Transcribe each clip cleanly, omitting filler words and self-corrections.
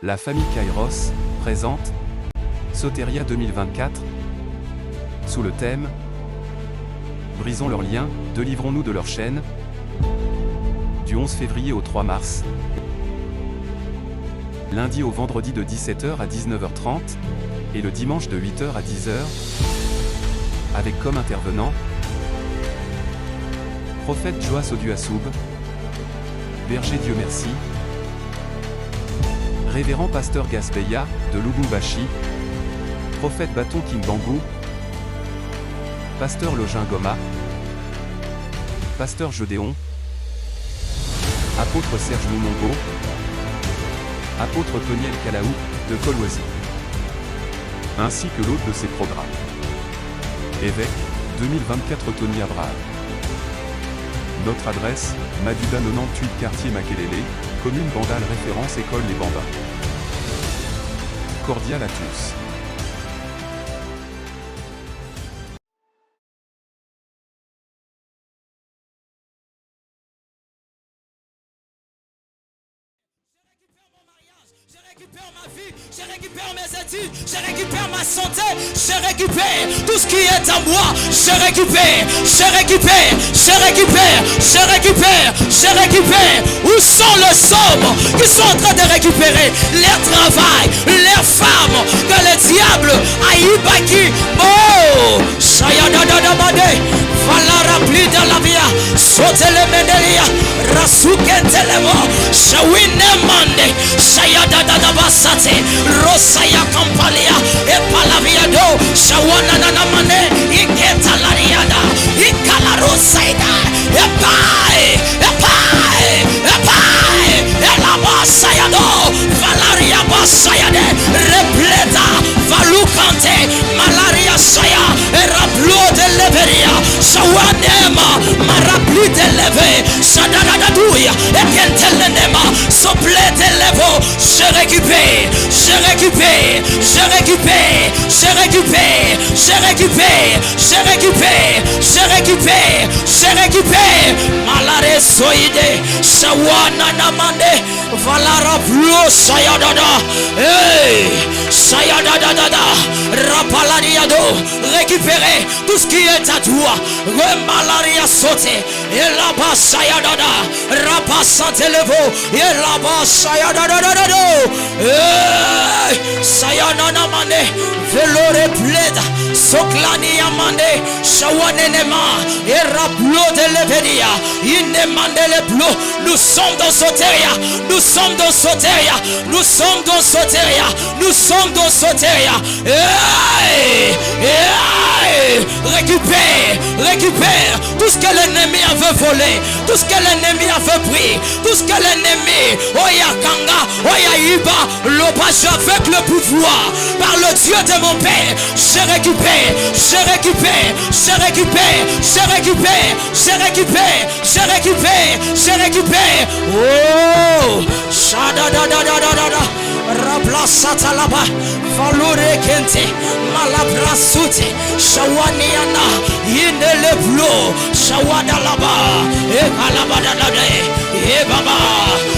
La famille Kairos présente Soteria 2024 sous le thème Brisons leurs liens, délivrons-nous de leur chaîne. Du 11 février au 3 mars. Lundi au vendredi de 17h à 19h30 et le dimanche de 8h à 10h. Avec comme intervenant Prophète Joas Oduasoub, Berger Dieu merci, Révérend Pasteur Gaspeya, de Lubumbashi, Prophète Bâton Kimbangu, Pasteur Login Goma, Pasteur Gédéon, Apôtre Serge Lumongo, Apôtre Toniel Kalaou, de Kolwezi, ainsi que l'autre de ses programmes. Évêque, 2024 Tony Abraham. Notre adresse, Maduda 98 quartier Makelele, commune Bandal référence école Les Bambins. Cordial à tous. Je récupère ma vie, je récupère mes études, je récupère ma santé, je récupère tout ce qui est à moi, je récupère, je récupère, je récupère, je récupère, je récupère. Où sont les hommes qui sont en train de récupérer leur travail, leurs femmes, que le diable a ibaki? Oh, Shayadadadabade, Valara plus de la via, Sotele Mendelia, Rasukentelemo, Shawine Mande, Shayadadabasate, Rosaya Kampalia, Epalaviado, Shawana Nanamane, Iketalariada, Ikalarosaida, Epai, Epai, Epai, Elabasayado, Valaria Basayade, Repleta, Valukante, Malaria Saya, Erablo de Leveria, Shawanema, Marabli de Leve, Shadadadouya, Ekentelenema, Sople de Levo, je récupère, je récupère, je récupère, je récupère, je récupère, je récupère, je récupère, je récupère, Malare Soide, Shawana Namande, Valara Blo Sayadada, hey, Sayadadada, Rapaladiado, récupérer tout ce qui est à toi, Remalaria sauté, et là-bas Sayadada, Rapasantelevo, et là-bas Sayadada, hey, Sayanana Mane, Velore Pleda, Soklani Amande, Shawanenema, et Raplo de Leveria, Inemande le Blo, nous sommes dans Soteria, nous sommes dans Soteria, nous sommes dans Soteria, nous sommes dans Soteria, hey, hey, récupère, récupère tout ce que l'ennemi avait volé, tout ce que l'ennemi avait pris, tout ce que l'ennemi, Oya Kanga, Oya Iba, l'obage avec le pouvoir, par le Dieu de mon Père, je récupère, je récupère, je récupère, je récupère, je récupère, je récupère, je récupère, oh, shadadadadadada, Rablasata là-bas, Valore Kente, Malabrasute, Shawaniana, Ineleblo, Shawada là-bas, et Malabadadade, et Baba,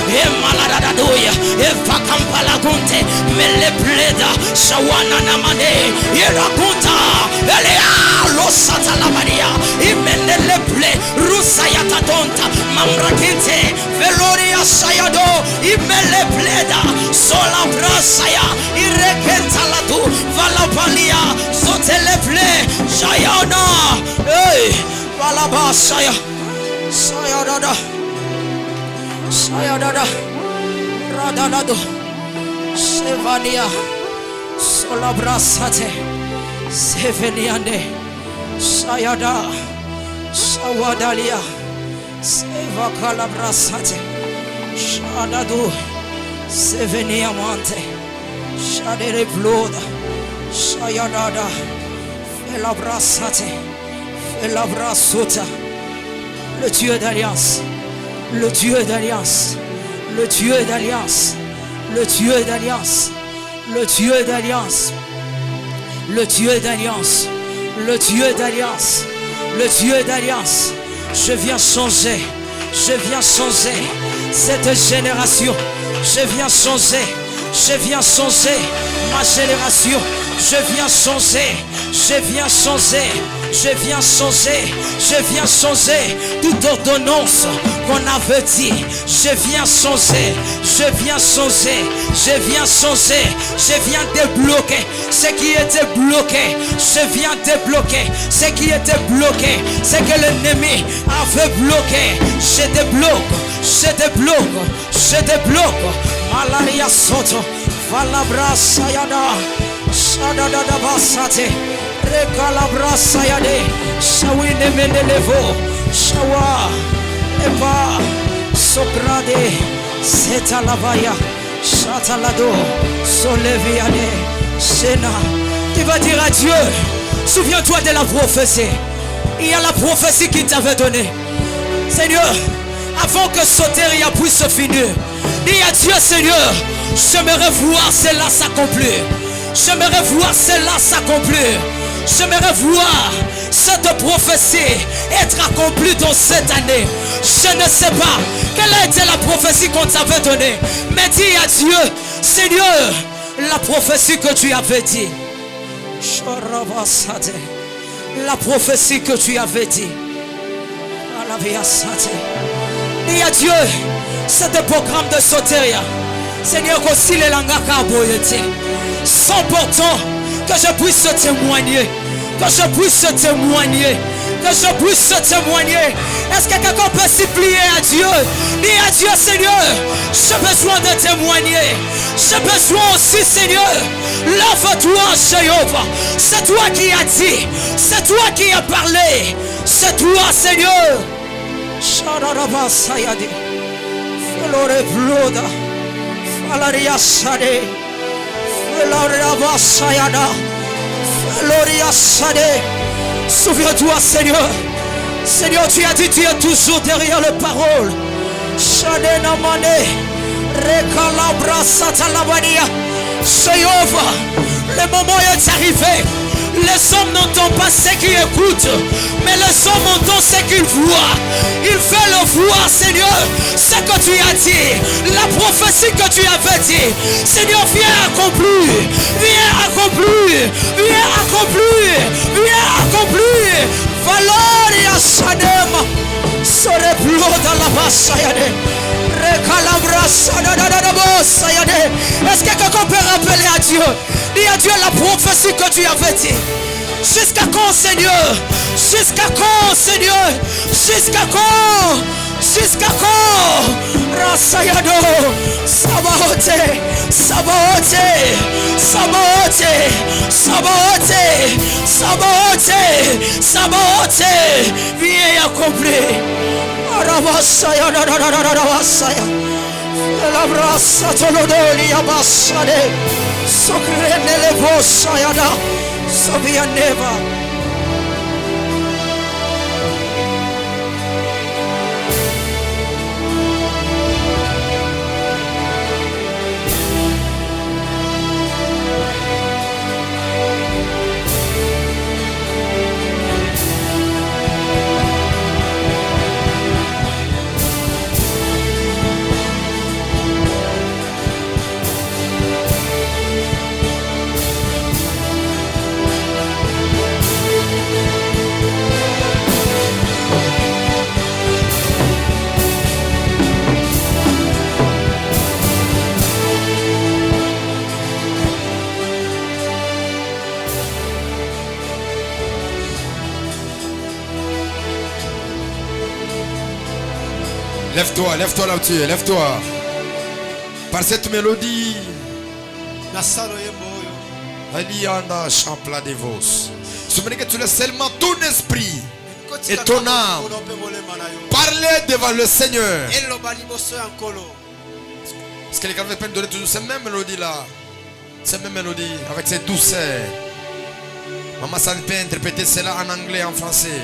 et Maladadadoya, et Vakampalagunte, Melepleda, Shawana Namane, et Rakunta, Elea, Losata Labadia, et Meneleple, Rusayata Tonta, Mamrakinte, Veloria Sayado, et Melepleda, Sola Brasaya, Irekenta Latu, Valapalia, Soteleple, Shayana, hey, Valabasaya, Sayadada, Sayadada, Radadado, Sevania, Sola Brasate, Seveniande, Sayada, Sawadalia, Seva Calabrasate, Shadadu, Sevenia Monte, Shadere Blood, Shayadada, Felabrasate, Felabrasuta, le Dieu d'alliance, le Dieu d'alliance, le Dieu d'alliance, le Dieu d'alliance, le Dieu d'alliance, le Dieu d'alliance, le Dieu d'alliance, le Dieu d'alliance. Je viens changer, je viens changer cette génération. Je viens changer, Je viens changer ma génération. Je viens changer. Je viens changer. Je viens changer. Je viens changer toute ordonnance qu'on avait dit. Je viens changer. Je viens changer. Je viens changer. Je viens débloquer ce qui était bloqué. Je viens débloquer ce qui était bloqué. Ce que l'ennemi avait bloqué. Je débloque. Je débloque. Je débloque. Malaria soto. Valabra sayada. Shadada basate. Recalabra sayade. Shawine menelevo. Shawa. Eva. Socrade. Setalavaya. Chatalado. Soleviade. Sena. Tu vas dire à Dieu, souviens-toi de la prophétie. Il y a la prophétie qu'il t'avait donnée. Seigneur, avant que Soteria puisse se finir, dis à Dieu, Seigneur, j'aimerais voir cela s'accomplir. J'aimerais voir cela s'accomplir. J'aimerais voir cette prophétie être accomplie dans cette année. Je ne sais pas quelle a été la prophétie qu'on t'avait donnée, mais dis à Dieu, Seigneur, la prophétie que tu avais dit. La prophétie que tu avais dit. Dis à Dieu, c'est le programme de Soteria. Seigneur, aussi les langues sans pourtant que je puisse témoigner. Que je puisse témoigner. Que je puisse témoigner. Est-ce que quelqu'un peut supplier à Dieu? Dis à Dieu, Seigneur, j'ai besoin de témoigner. J'ai besoin aussi, Seigneur. Lève-toi, Jéhovah. C'est toi qui as dit. C'est toi qui as parlé. C'est toi, Seigneur. Shadaraba sayade. Flore vloda. Falaria sade. Floraba sayada. Floria sade. Souviens-toi, Seigneur. Seigneur, tu as dit, tu es toujours derrière les paroles. Shade namane. Recalabra satalabania. Jéhovah, le moment est arrivé. Les hommes n'entendent pas ce qu'ils écoutent, mais les hommes entendent ce qu'ils voient. Ils veulent voir, Seigneur, ce que tu as dit, la prophétie que tu avais dit. Seigneur, viens accomplir, viens accomplir, viens accomplir, viens accomplir. Valoria Sadema, sore bloda la basayade. Est-ce que quelqu'un peut rappeler à Dieu? Dis à Dieu la prophétie que tu avais dit. Jusqu'à quand, Seigneur? Jusqu'à quand, Seigneur? Jusqu'à quand? Jusqu'à quand? Rasayado, Sabaote, Sabaote, Sabaote, Sabaote, Sabaote, Sabaote, viens accomplir. Arabasaya, Arabasaya, la brassa tolodoli abassade, socrene le vosayada, Savianeva. Lève-toi, lève-toi là où tu es, lève-toi. Par cette mélodie, Alianda Champla de Vos. Souvenez que tu laisses seulement ton esprit et ton âme parler devant le Seigneur. Est-ce que les gars veulent pas me donner toujours ces mêmes mélodies là? Ces mêmes mélodies avec cette douceur. Maman, ça ne peut interpréter cela en anglais, en français.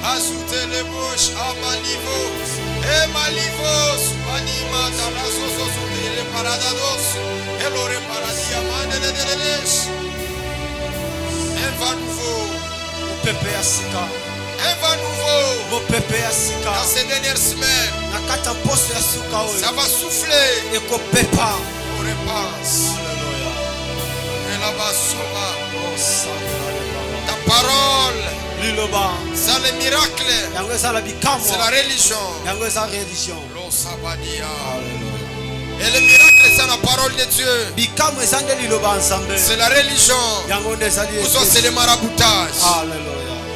Ajoutez les bouches à Malivos et Malivos, Anima, Tanasos, et les Paradados, et l'Ore Paradia, un vent nouveau, Un vent nouveau dans ces dernières semaines. Ça va souffler. On repasse. Et là-bas, ta parole, c'est le miracle. C'est la religion. Et le miracle, c'est la parole de Dieu. C'est la religion. Ou soit c'est le maraboutage.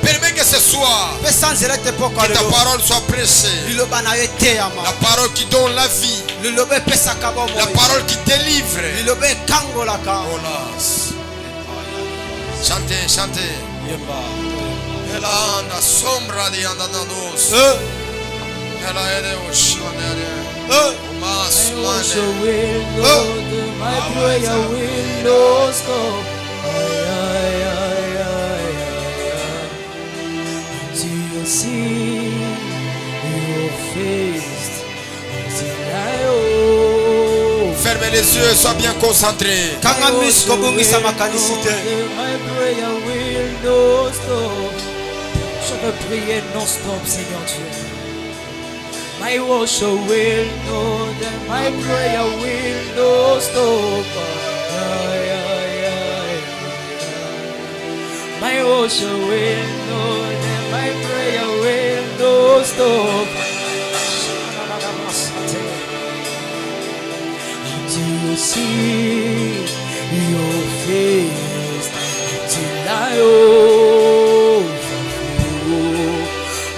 Permets que ce soit que ta parole soit prêchée. La parole qui donne la vie. La parole qui délivre. Chantez, chantez. Elanda sombra di andanos. Ela mas my prayer will not stop. Until you see your face, until I hope. Fermez les yeux, sois bien concentré. My prayer will not stop. Je veux prier non-stop, Seigneur Dieu. My worship will know that my prayer will not stop. My worship will know that my prayer will not stop. Until you see your face, until I overflow.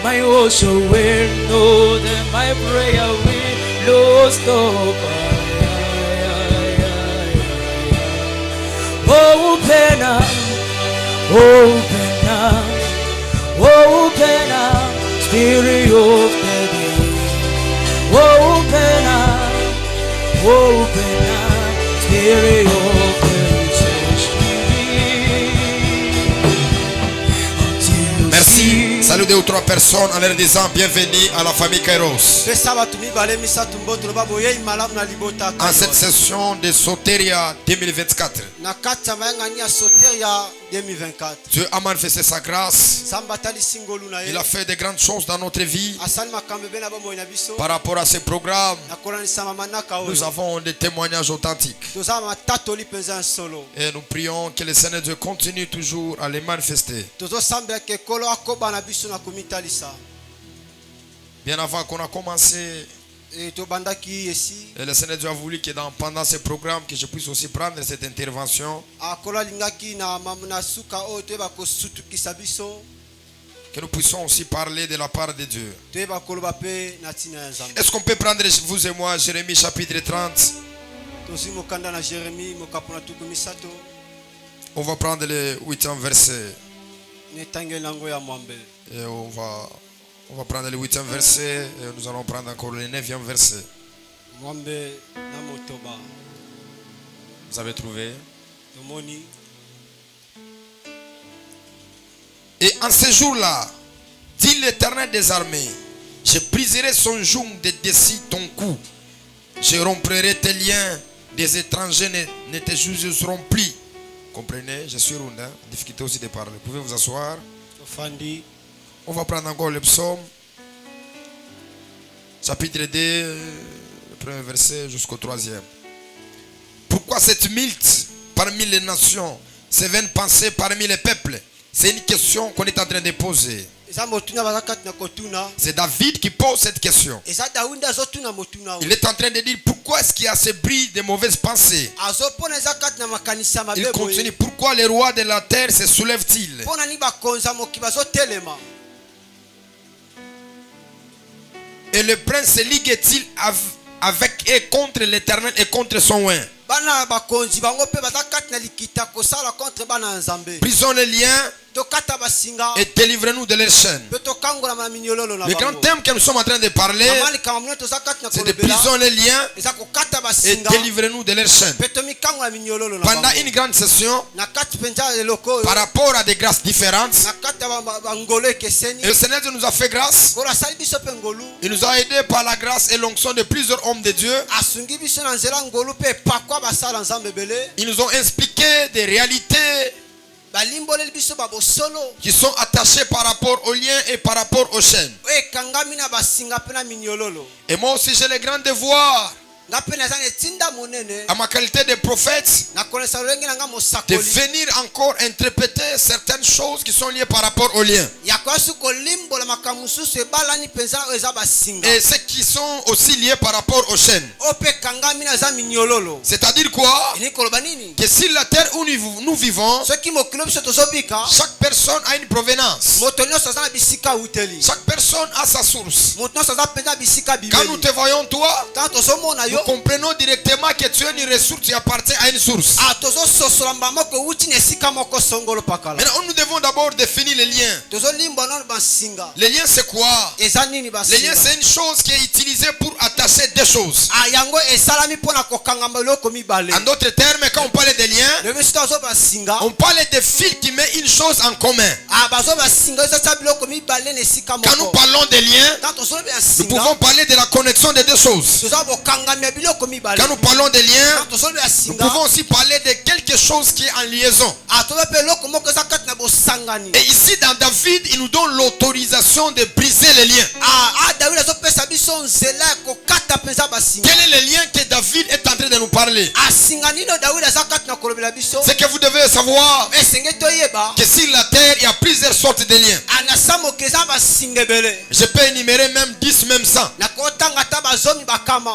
My worship will know that my prayer will not stop. Open up, open up, open up, Spirit of the day. Open up, Spirit of the church. Merci. Salut 2 ou 3 personnes en leur disant bienvenue à la famille Kairos. En cette session de Soteria 2024, Dieu a manifesté sa grâce. Il a fait de grandes choses dans notre vie. Par rapport à ce programme, nous avons des témoignages authentiques. Et nous prions que le Seigneur Dieu continue toujours à les manifester. Bien avant qu'on a commencé, et le Seigneur Dieu a voulu que pendant ce programme que je puisse aussi prendre cette intervention, que nous puissions aussi parler de la part de Dieu. Est-ce qu'on peut prendre, vous et moi, Jérémie chapitre 30? On va prendre le 8e verset. Et on va prendre le 8e verset et nous allons prendre encore le 9e verset. Vous avez trouvé? Et en ce jour-là, dit l'Éternel des armées, je briserai son joug de dessus ton cou. Je romprai tes liens, des étrangers ne te jugeront plus. Comprenez, je suis rond, difficulté aussi de parler. Vous pouvez vous asseoir. On va prendre encore le psaume. Chapitre 2, le premier verset jusqu'au 3e. Pourquoi cette multe parmi les nations, ces vaines pensées parmi les peuples? C'est une question qu'on est en train de poser. C'est David qui pose cette question. Il est en train de dire pourquoi est-ce qu'il y a ce bruit de mauvaises pensées. Il continue, pourquoi les rois de la terre se soulèvent-ils? Et le prince se ligue-t-il avec et contre l'Éternel et contre son oint? Brisons les liens et délivrez-nous de leurs chaînes. Le grand thème que nous sommes en train de parler, c'est de brisons les liens et délivrez-nous de leurs chaînes. Pendant une grande session, par rapport à des grâces différentes, et le Seigneur nous a fait grâce. Il nous a aidés par la grâce et l'onction de plusieurs hommes de Dieu. Ils nous ont expliqué des réalités qui sont attachés par rapport aux liens et par rapport aux chaînes. Et moi aussi j'ai le grand devoir, à ma qualité de prophète, de venir encore interpréter certaines choses qui sont liées par rapport aux liens. Et ceux qui sont aussi liés par rapport aux chaînes. C'est-à-dire quoi? Que sur la terre où nous vivons, chaque personne a une provenance. Chaque personne a sa source. Quand nous te voyons toi, nous comprenons directement que tu es une ressource, tu appartiens à une source. Maintenant, nous devons d'abord définir les liens. Les liens, c'est quoi? Les liens, c'est une chose qui est utilisée pour attacher des choses. En d'autres termes, quand on parle des liens, on parle des fils qui mettent une chose en commun. Quand nous parlons des liens, nous pouvons parler de la connexion des deux choses. Quand nous parlons des liens, nous pouvons aussi parler de quelque chose qui est en liaison. Et ici dans David, il nous donne l'autorisation de briser les liens. Quel est le lien que David est en train de nous parler? C'est que vous devez savoir que sur la terre, il y a plusieurs sortes de liens. Je peux énumérer même 10, même 100. Il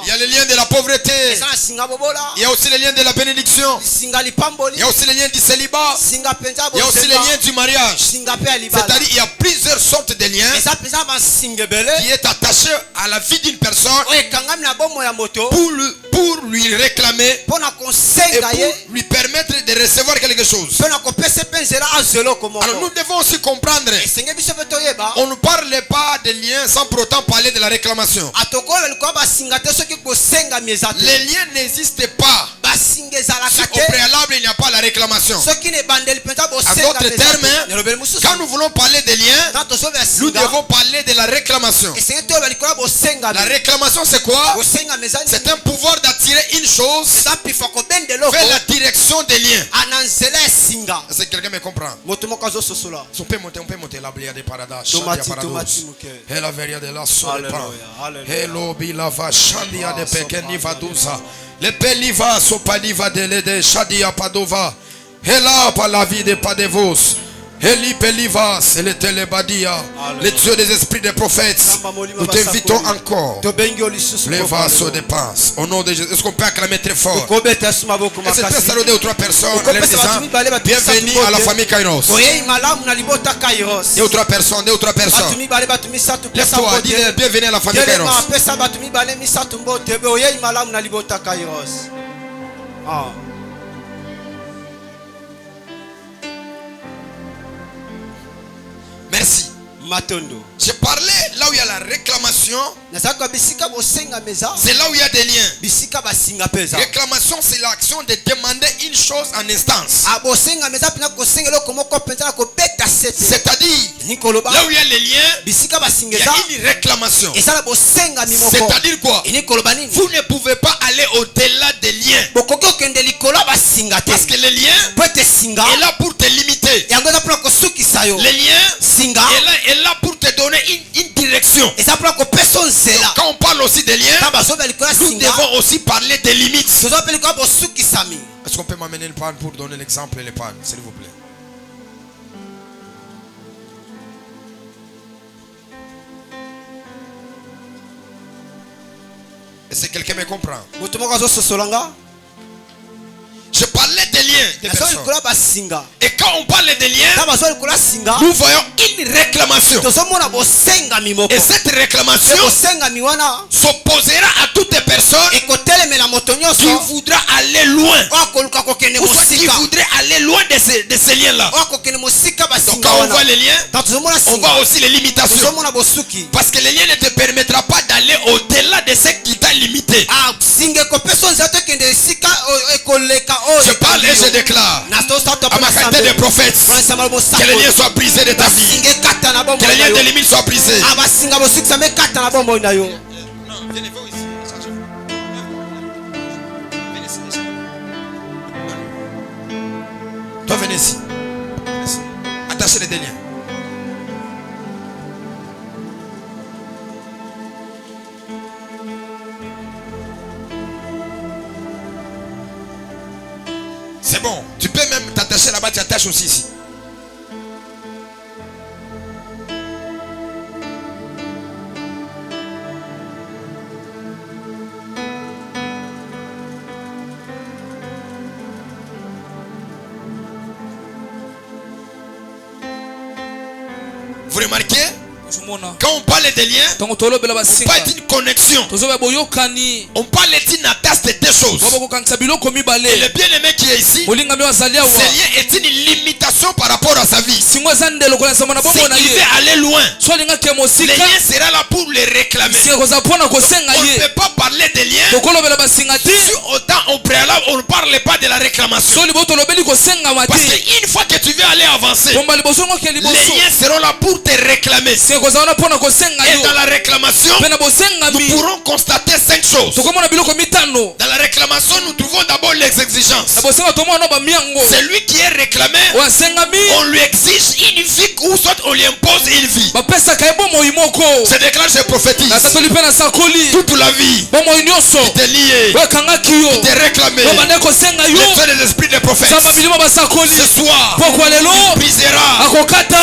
y a le lien de la pauvreté. Il y a aussi le lien de la bénédiction. Il y a aussi le lien du célibat. Il y a aussi le lien du mariage. C'est-à-dire qu'il y a plusieurs sortes de liens qui est attaché à la vie d'une personne pour lui réclamer et pour lui permettre de recevoir quelque chose. Alors nous devons aussi comprendre, on ne parle pas de liens sans pour autant parler de la réclamation. Les liens n'existent pas si au préalable il n'y a pas la réclamation. En d'autres termes, quand nous voulons parler des liens, nous devons parler de la réclamation. La réclamation, c'est quoi? C'est un pouvoir d'attirer une chose vers la direction des liens. Est-ce que quelqu'un me comprend? On peut monter la blia de Parada. Et la veria de la solepan. Hello bilava shandia de pekeni vadusa. Le peliva sopaliva de lede shadia padova. Hela pa la vie de padevos. Eli Pelivas, le Telebadia, le Dieu des esprits des prophètes. Nous t'invitons encore. Les vasos de passe. Au nom de Jésus. Est-ce qu'on peut acclamer très fort? Est-ce que tu saluer deux ou trois personnes en leur disant bienvenue à la famille Kairos? Deux ou trois personnes, deux ou trois personnes. Lève-toi, dis bienvenue à la famille Kairos. Merci. Je parlais là où il y a la réclamation. C'est là où il y a des liens. Réclamation, c'est l'action de demander une chose en instance. C'est-à-dire, là où il y a les liens, il y a une réclamation. C'est-à-dire quoi? Vous ne pouvez pas aller au-delà des liens. Parce que les liens est là pour te limiter. Les liens est là pour te donner une direction. Quand on parle aussi des liens, nous devons aussi parler des limites. Est-ce qu'on peut m'amener le pan pour donner l'exemple et le pan, s'il vous plaît? Est-ce que quelqu'un me comprend? Je parlais des liens des personnes. Et quand on parle des liens, nous voyons une réclamation. Et cette réclamation s'opposera à toutes les personnes qui voudra aller loin. Ou soit qui voudraient aller loin de ces liens-là. Donc quand on voit les liens, on voit aussi les limitations. Parce que les liens ne te permettra pas d'aller au-delà de ce qui t'a limité. Je parle et je déclare à ma qualité de prophète que les liens soient brisés de ta vie. Que les liens de limite soient brisés. Toi venez ici. des liens. C'est bon. Tu peux même t'attacher là-bas, tu attaches aussi ici. Vous remarquez? Quand on parle des liens, on parle d'une connexion. On parle d'une attache de deux choses. Et le bien-aimé qui est ici, ce lien est une limitation par rapport à sa vie. S'il veut aller loin, le lien sera là pour le réclamer. Donc, on ne peut pas parler des liens si autant au préalable on ne parle pas de la réclamation. Parce qu'une fois que tu veux aller avancer, les liens seront là pour te réclamer. Et dans la réclamation, nous pourrons constater 5 choses. Dans la réclamation, nous trouvons d'abord les exigences. Celui qui est réclamé, on lui exige une vie ou soit on lui impose une vie. Je déclare, je prophétise. Toute la vie qui t'est liée, qui t'est réclamée, le des esprits des prophètes, ce soir, il brisera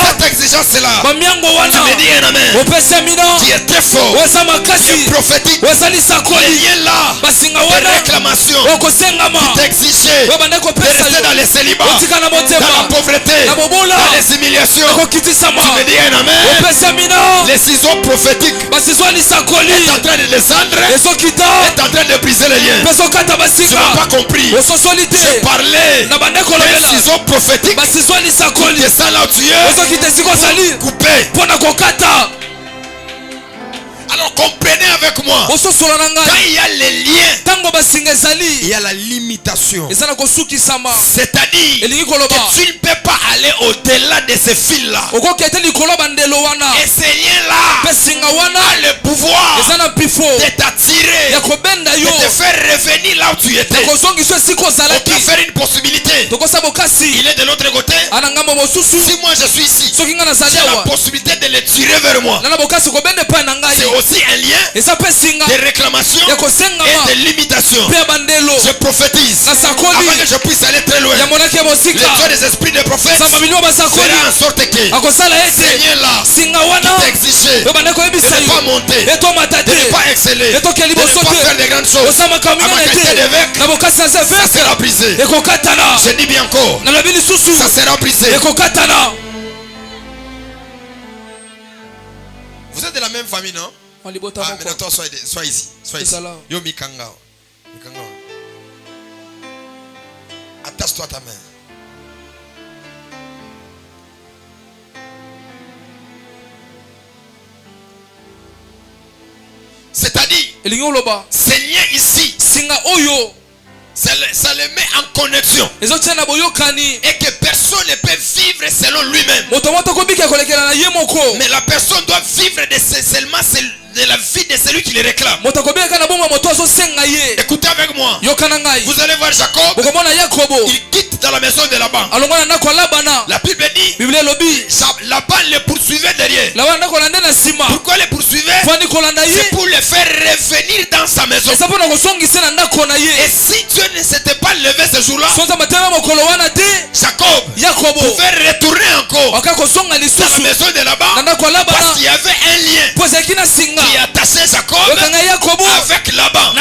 cette exigence-là. Tu me dis un amen. Qui est très fort, qui est prophétique. Les liens là de réclamation qui t'exigeaient de rester dans les célibats, dans la pauvreté, dans les humiliations. Tu me dis un amen. Les ciseaux prophétiques est en train de descendre, est en train de briser les liens. Tu n'as pas compris. J'ai parlé des ciseaux prophétiques qui descendent là où tu es, coupé. Alors comprenez avec moi, quand il y a les liens, il y a la limitation. C'est-à-dire que tu ne peux pas aller au-delà de ces fils-là. Et ces liens-là ont le pouvoir de t'attirer, de te faire revenir là où tu étais. On peut faire une possibilité. Il est de l'autre côté. Si moi je suis ici, j'ai la possibilité de le tirer vers moi. C'est aussi un lien de réclamation et de limitation. Je prophétise afin que je puisse aller très loin. Le Dieu des esprits des prophètes fera en sorte que ces liens-là qui t'exigeaient de ne pas monter, de ne pas exceller, de ne pas faire de grandes choses, à ma qualité d'évêque, ça sera brisé. Je dis bien encore, ça sera brisé. Vous êtes de la même famille, non? Ah, maintenant toi, sois ici. Sois ici. Yo Mikanga. Attache-toi ta main. C'est-à-dire, ces liens ici, ça les met en connexion. Et que personne ne peut vivre selon lui-même. Mais la personne doit vivre seulement de la vie de celui qui les réclame. Écoutez avec moi. Vous allez voir Jacob. Il quitte dans la maison de Laban. La Bible dit Laban le poursuivait derrière. Pourquoi le poursuivait? C'est pour le faire revenir dans sa maison. Et si Dieu ne s'était pas levé ce jour-là, Jacob pouvait retourner encore dans la maison de Laban, parce qu'il y avait un lien qui attachait Jacob avec Laban.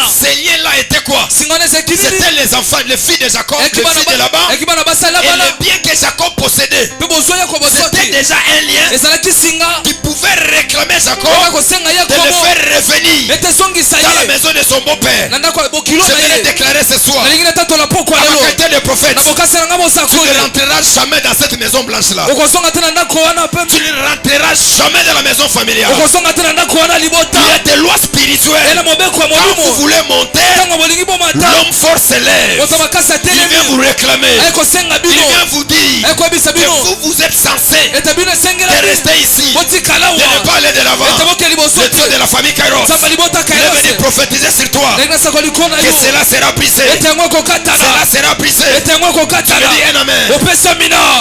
Ces liens-là étaient quoi? C'était les enfants, les filles de Jacob, les filles de Laban. Et le bien que Jacob possédait, c'était déjà un lien qui pouvait réclamer Jacob de le faire revenir dans la maison de son beau-père. Je vais le déclarer ce soir à ma qualité de prophète. Tu ne rentreras jamais dans cette maison blanche-là. Tu ne rentreras jamais dans la maison familiale. Il y a des lois spirituelles. Quand vous voulez monter, l'homme fort s'élève. Il vient vous réclamer. Il vient vous dire que vous êtes censé de rester ici, de ne pas aller de l'avant. Le Dieu de la famille Kairos est venu prophétiser sur toi que cela sera brisé. Cela sera brisé. Tu me dis un amen.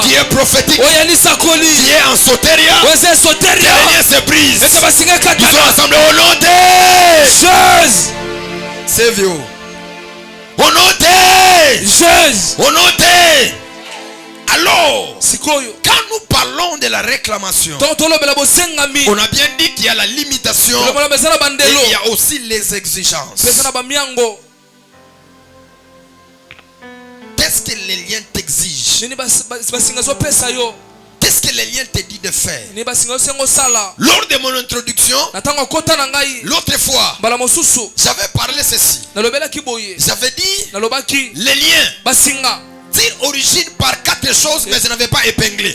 Qui est prophétique, qui est en sotéria, tes liens se brisent. Ils sont ensemble au nom de Jésus. C'est vieux. Au nom de Jésus. Au nom de. Alors, quand nous parlons de la réclamation, on a bien dit qu'il y a la limitation et il y a aussi les exigences. Qu'est-ce que les liens t'exigent? Qu'est-ce que les liens te disent de faire? Lors de mon introduction, l'autre fois, j'avais parlé ceci. J'avais dit les liens origine par quatre choses, mais je n'avais pas épinglé.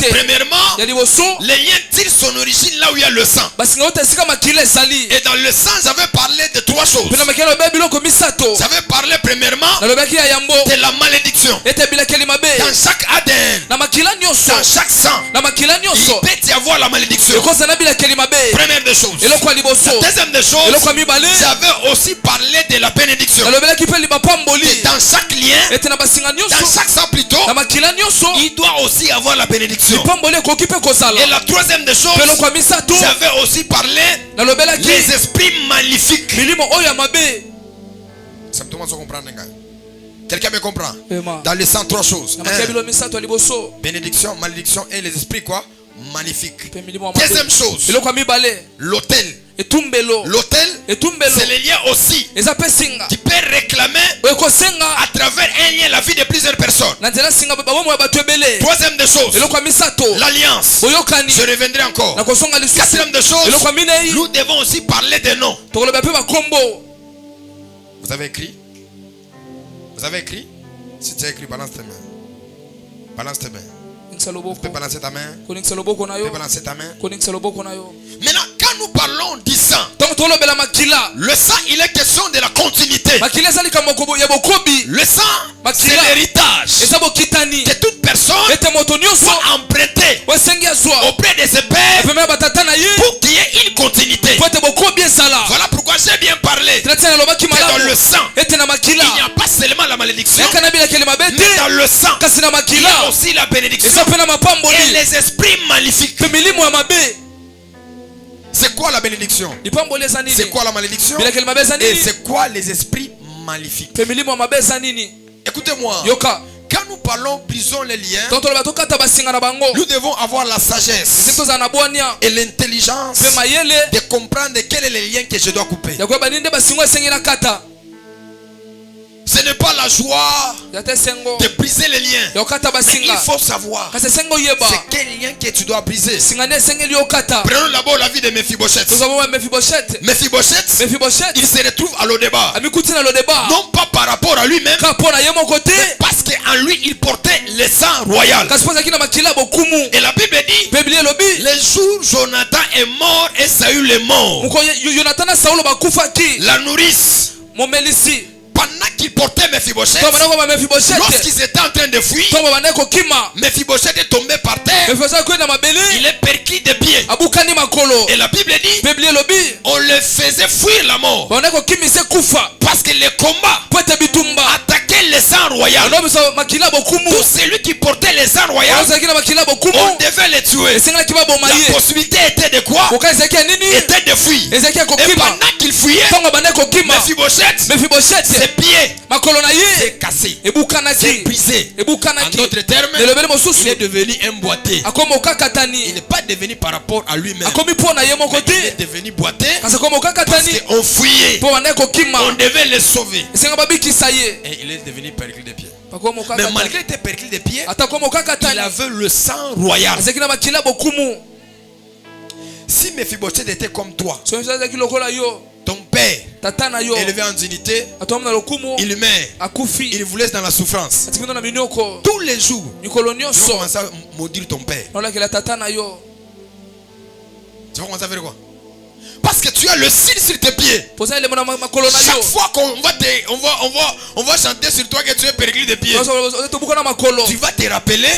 Premièrement, les liens tirent son origine là où il y a le sang. Et dans le sang, j'avais parlé de trois choses. J'avais parlé premièrement de la malédiction. Dans chaque ADN, dans chaque sang, il peut y avoir la malédiction. Première des choses. La deuxième des choses, j'avais aussi parlé de la bénédiction. Dans chaque lien, dans chaque sang plutôt, il doit aussi avoir la bénédiction. Et la troisième des choses, j'avais aussi parlé des esprits maléfiques. Quelqu'un me comprend? Dans le sang, trois choses. Bénédiction, malédiction et les esprits quoi? Maléfiques. Deuxième chose, l'autel. L'autel, c'est le lien aussi qui peut réclamer à travers un lien la vie de plusieurs personnes. Troisième des choses, l'alliance. Je reviendrai encore. Quatrième des choses, nous devons aussi parler des noms. Vous avez écrit? Vous avez écrit? Si tu as écrit, balance tes mains. Balance tes mains. Tu peux balancer ta main. Tu peux balancer ta main. Maintenant, quand nous parlons du sang, le sang, il est question de la continuité. Le sang, c'est l'héritage que toute personne soit empruntée auprès de ses pères pour qu'il y ait une continuité. Voilà pourquoi j'ai bien parlé que dans le sang, il n'y a pas seulement la malédiction, mais dans le sang, il y a aussi la bénédiction et les esprits maléfiques. C'est quoi la bénédiction? C'est quoi la malédiction? Et c'est quoi les esprits maléfiques? Écoutez-moi. Quand nous parlons brisons les liens, nous devons avoir la sagesse et l'intelligence de comprendre quel est le lien que je dois couper. Ce n'est pas la joie de briser les liens. Mais il faut savoir c'est quel lien que tu dois briser. Prenons d'abord la vie de Mephibosheth. Mephibosheth, il se retrouve à l'Odébar. Non pas par rapport à lui-même, mais parce qu'en lui il portait le sang royal. Et la Bible dit le jour Jonathan est mort et Saül est mort, la nourrice, pendant qu'il portait Mephibosheth, lorsqu'ils étaient en train de fuir, Mephibosheth est tombé par terre. Il est perclé de pieds. Et la Bible dit on le faisait fuir la mort. Parce que le combat attaquait le sang royal. Tout celui qui portait le sang royal, on devait le tuer. La possibilité était de quoi? Était de fuir. Et pendant qu'il fuyait, Mephibosheth, ses pieds s'est cassé, s'est brisé. En d'autres termes, il est devenu un boité. Il n'est pas devenu par rapport à lui-même, il est devenu boité parce qu'on fuyait, on devait le sauver. Et il est devenu perclé des pieds. Mais malgré tes perclés des pieds, il avait le sang royal. Si Mephibosheth était comme toi, ton père élevé en dignité, il meurt, il vous laisse dans la souffrance. Tous les jours, tu vas commencer à maudire ton père. Tu vas commencer à faire quoi? Parce que tu as le signe sur tes pieds. Chaque fois qu'on va chanter sur toi que tu es périclite de pieds, tu vas te rappeler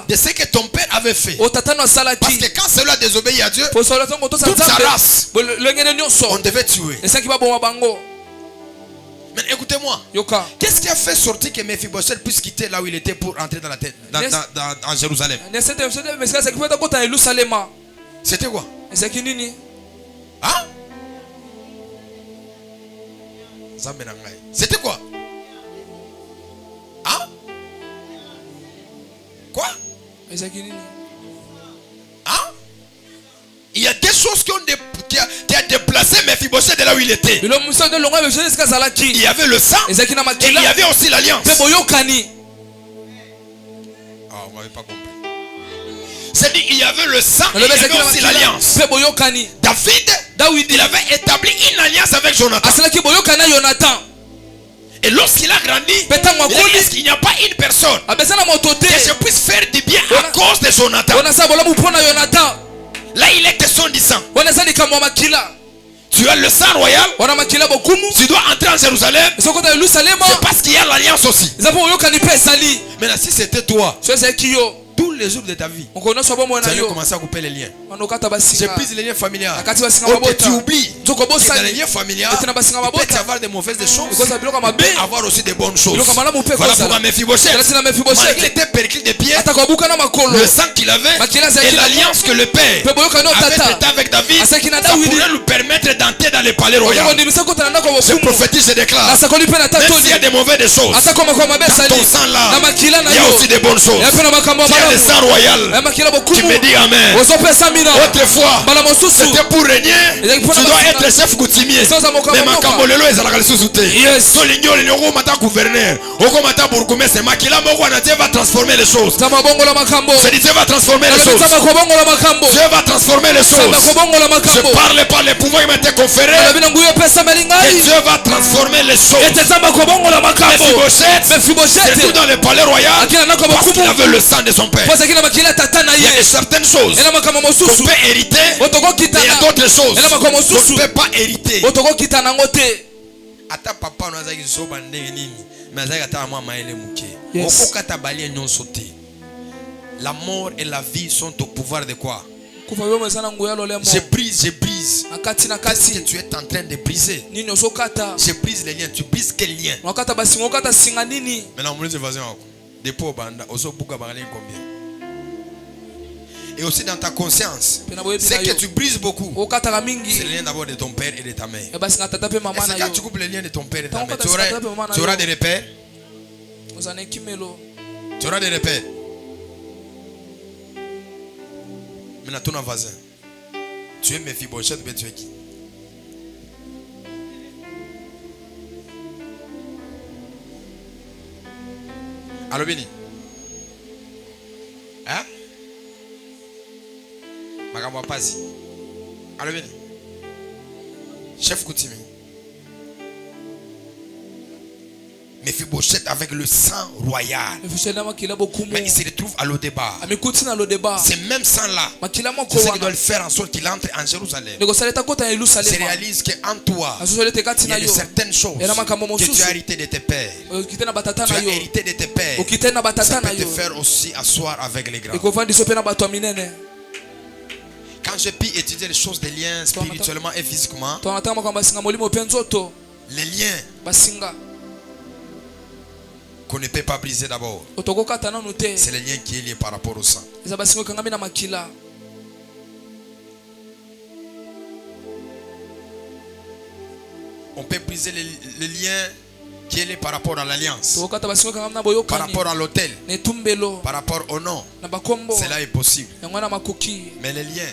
de ce que ton père avait fait. Parce que quand celui-là désobéit à Dieu, toute sa race, on devait tuer. Mais écoutez-moi, qu'est-ce qui a fait sortir que Mephibosheth puisse quitter là où il était pour entrer dans la tête, en Jérusalem? C'était quoi? Hein? C'était quoi? Hein? Quoi? Hein? Il y a des choses qui a déplacé Mephibosheth de là où il était. Il y avait le sang et il y avait aussi l'alliance. Ah, vous m'avez pas compris. C'est-à-dire il y avait le sang et il y avait aussi l'alliance. David, il avait établi une alliance avec Jonathan. Et lorsqu'il a grandi, il a dit qu'il n'y a pas une personne que je puisse faire du bien à cause de Jonathan. Là, il est question du sang. Tu as le sang royal. Tu dois entrer en Jérusalem. C'est parce qu'il y a l'alliance aussi. Maintenant, si c'était toi, tous les jours de ta vie, tu allais commencer à couper les liens. Je brise les liens familiaux. Tu oublies que dans les liens familiaux, il peut y avoir des mauvaises choses, il peut y avoir aussi des bonnes choses. Voilà pourquoi Mephibosheth, malgré qu'il était périclite des pieds, le sang qu'il avait et l'alliance que le père avait traité avec David, ça pourrait lui permettre d'entrer dans les palais royaux. Je prophétise, je déclare, même s'il y a des mauvaises choses, dans ton sang là, il y a aussi des bonnes choses. Le sang royal, tu me dis amen. Autrefois, c'était pour régner, tu dois être chef coutumier. Mais Makambolelo est à la sous-souté. Gouverneur, c'est Makila Dieu va transformer les choses. Dieu va transformer les choses. Dieu va transformer les choses. Je parle par les pouvoirs qui m'ont été conférés. Et Dieu va transformer les choses. Mephibosheth, c'est tout dans le palais royal parce qu'il avait le sang de son père. Il y a certaines choses qu'on peut hériter, et il y a d'autres choses qu'on ne peut pas hériter. Ata papa no azaki zoba ndenge nini, mais azaki ata mwa maele muke. Okokata balie nyonso te. La mort et la vie sont au pouvoir de quoi? Je brise. Qu'est-ce que tu es en train de briser? Je brise les liens. Tu brises quel lien? Maintenant, mon voisin, depuis banda, oso buka bangale combien? Et aussi dans ta conscience, c'est que tu brises beaucoup. C'est le lien d'abord de ton père et de ta mère. Et c'est quand tu coupes le lien de ton père et de ta mère, tu auras des repères. Tu auras des repères. Maintenant, ton voisin, tu es Mephibosheth, mais tu es qui? Allô, Béni? Hein? Magambo Pasi. Allô, Béni? Chef coutumier. Mephibosheth avec le sang royal. Mais il se retrouve à l'Odébar. C'est même sang là. C'est ce qui doit le faire en sorte qu'il entre en Jérusalem. Se réalise qu'en toi, il y a de certaines choses que tu as hérité de tes pères. Tu as hérité de tes pères. Ça peut te faire aussi asseoir avec les grands. Quand j'ai pu étudier les choses des liens spirituellement et physiquement, les liens qu'on ne peut pas briser d'abord, c'est le lien qui est lié par rapport au sang. On peut briser le lien qui est lié par rapport à l'alliance, par rapport à l'autel, par rapport au nom. Cela est possible. Mais le lien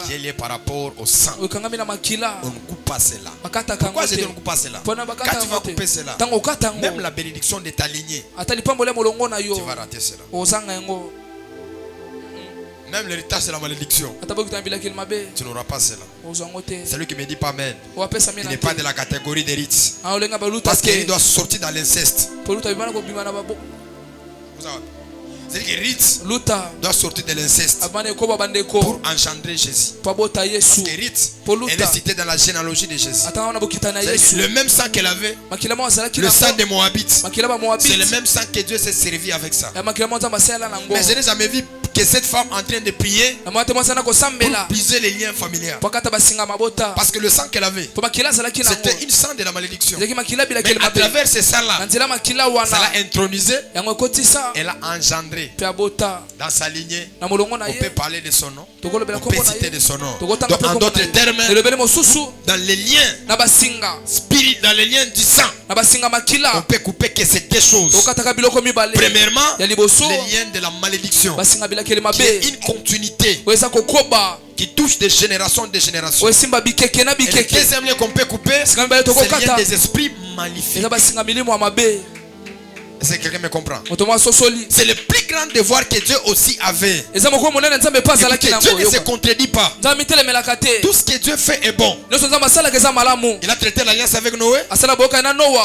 qui est lié par rapport au sang, on ne coupe pas cela. Pourquoi je dis on ne coupe pas cela? Quand tu vas couper cela, même la bénédiction de ta lignée, tu vas rater cela. Même l'héritage de la malédiction, tu n'auras pas cela. Celui qui me dit pas amen, il n'est pas de la catégorie des rites. C'est-à-dire que Rite doit sortir de l'inceste pour engendrer Jésus. Parce que Rite, elle est citée dans la généalogie de Jésus. Le même sang qu'elle avait, le sang des Moabites, c'est le même sang que Dieu s'est servi avec ça. Mais je n'ai jamais vu que cette femme en train de prier pour briser les liens familiaux. Parce que le sang qu'elle avait, c'était une sang de la malédiction. Mais à travers ce sang-là, ça l'a intronisé, elle a engendré. Dans sa lignée, on peut parler de son nom, on peut citer de son nom. Donc en d'autres termes, dans les liens spirituels, dans les liens du sang, on peut couper que c'est deux choses. Premièrement, les liens de la malédiction, qui est une continuité qui touche de génération en génération. Et le deuxième lien qu'on peut couper, c'est le lien des esprits maléfiques. Est-ce que quelqu'un me comprend? C'est le plus grand devoir que Dieu aussi avait. Dieu ne se contredit pas. Tout ce que Dieu fait est bon. Il a traité l'alliance avec Noé.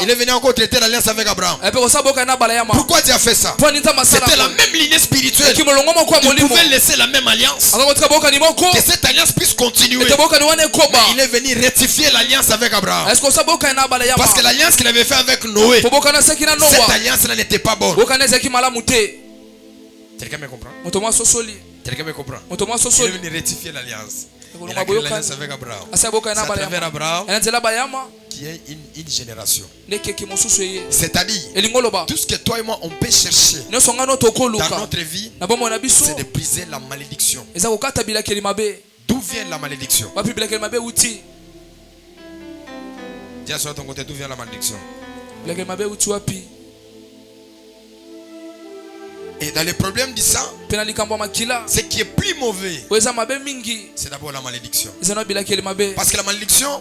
Il est venu encore traiter l'alliance avec Abraham. Pourquoi Dieu a fait ça? C'était la même lignée spirituelle. Il pouvait laisser la même alliance, que cette alliance puisse continuer. Mais il est venu rectifier l'alliance avec Abraham. Parce que l'alliance qu'il avait fait avec Noé, cette alliance n'était pas bonne. Quelqu'un me comprend? Quelqu'un me comprend? Il est venu rectifier l'alliance. Il a créé l'alliance avec Abraham. C'est à travers Abraham qui est une génération. C'est-à-dire, tout ce que toi et moi on peut chercher dans notre vie, c'est de briser la malédiction. D'où vient la malédiction? Dis à ton côté, d'où vient la malédiction? Et dans les problèmes du sang, ce qui est plus mauvais, c'est d'abord la malédiction. Parce que la malédiction,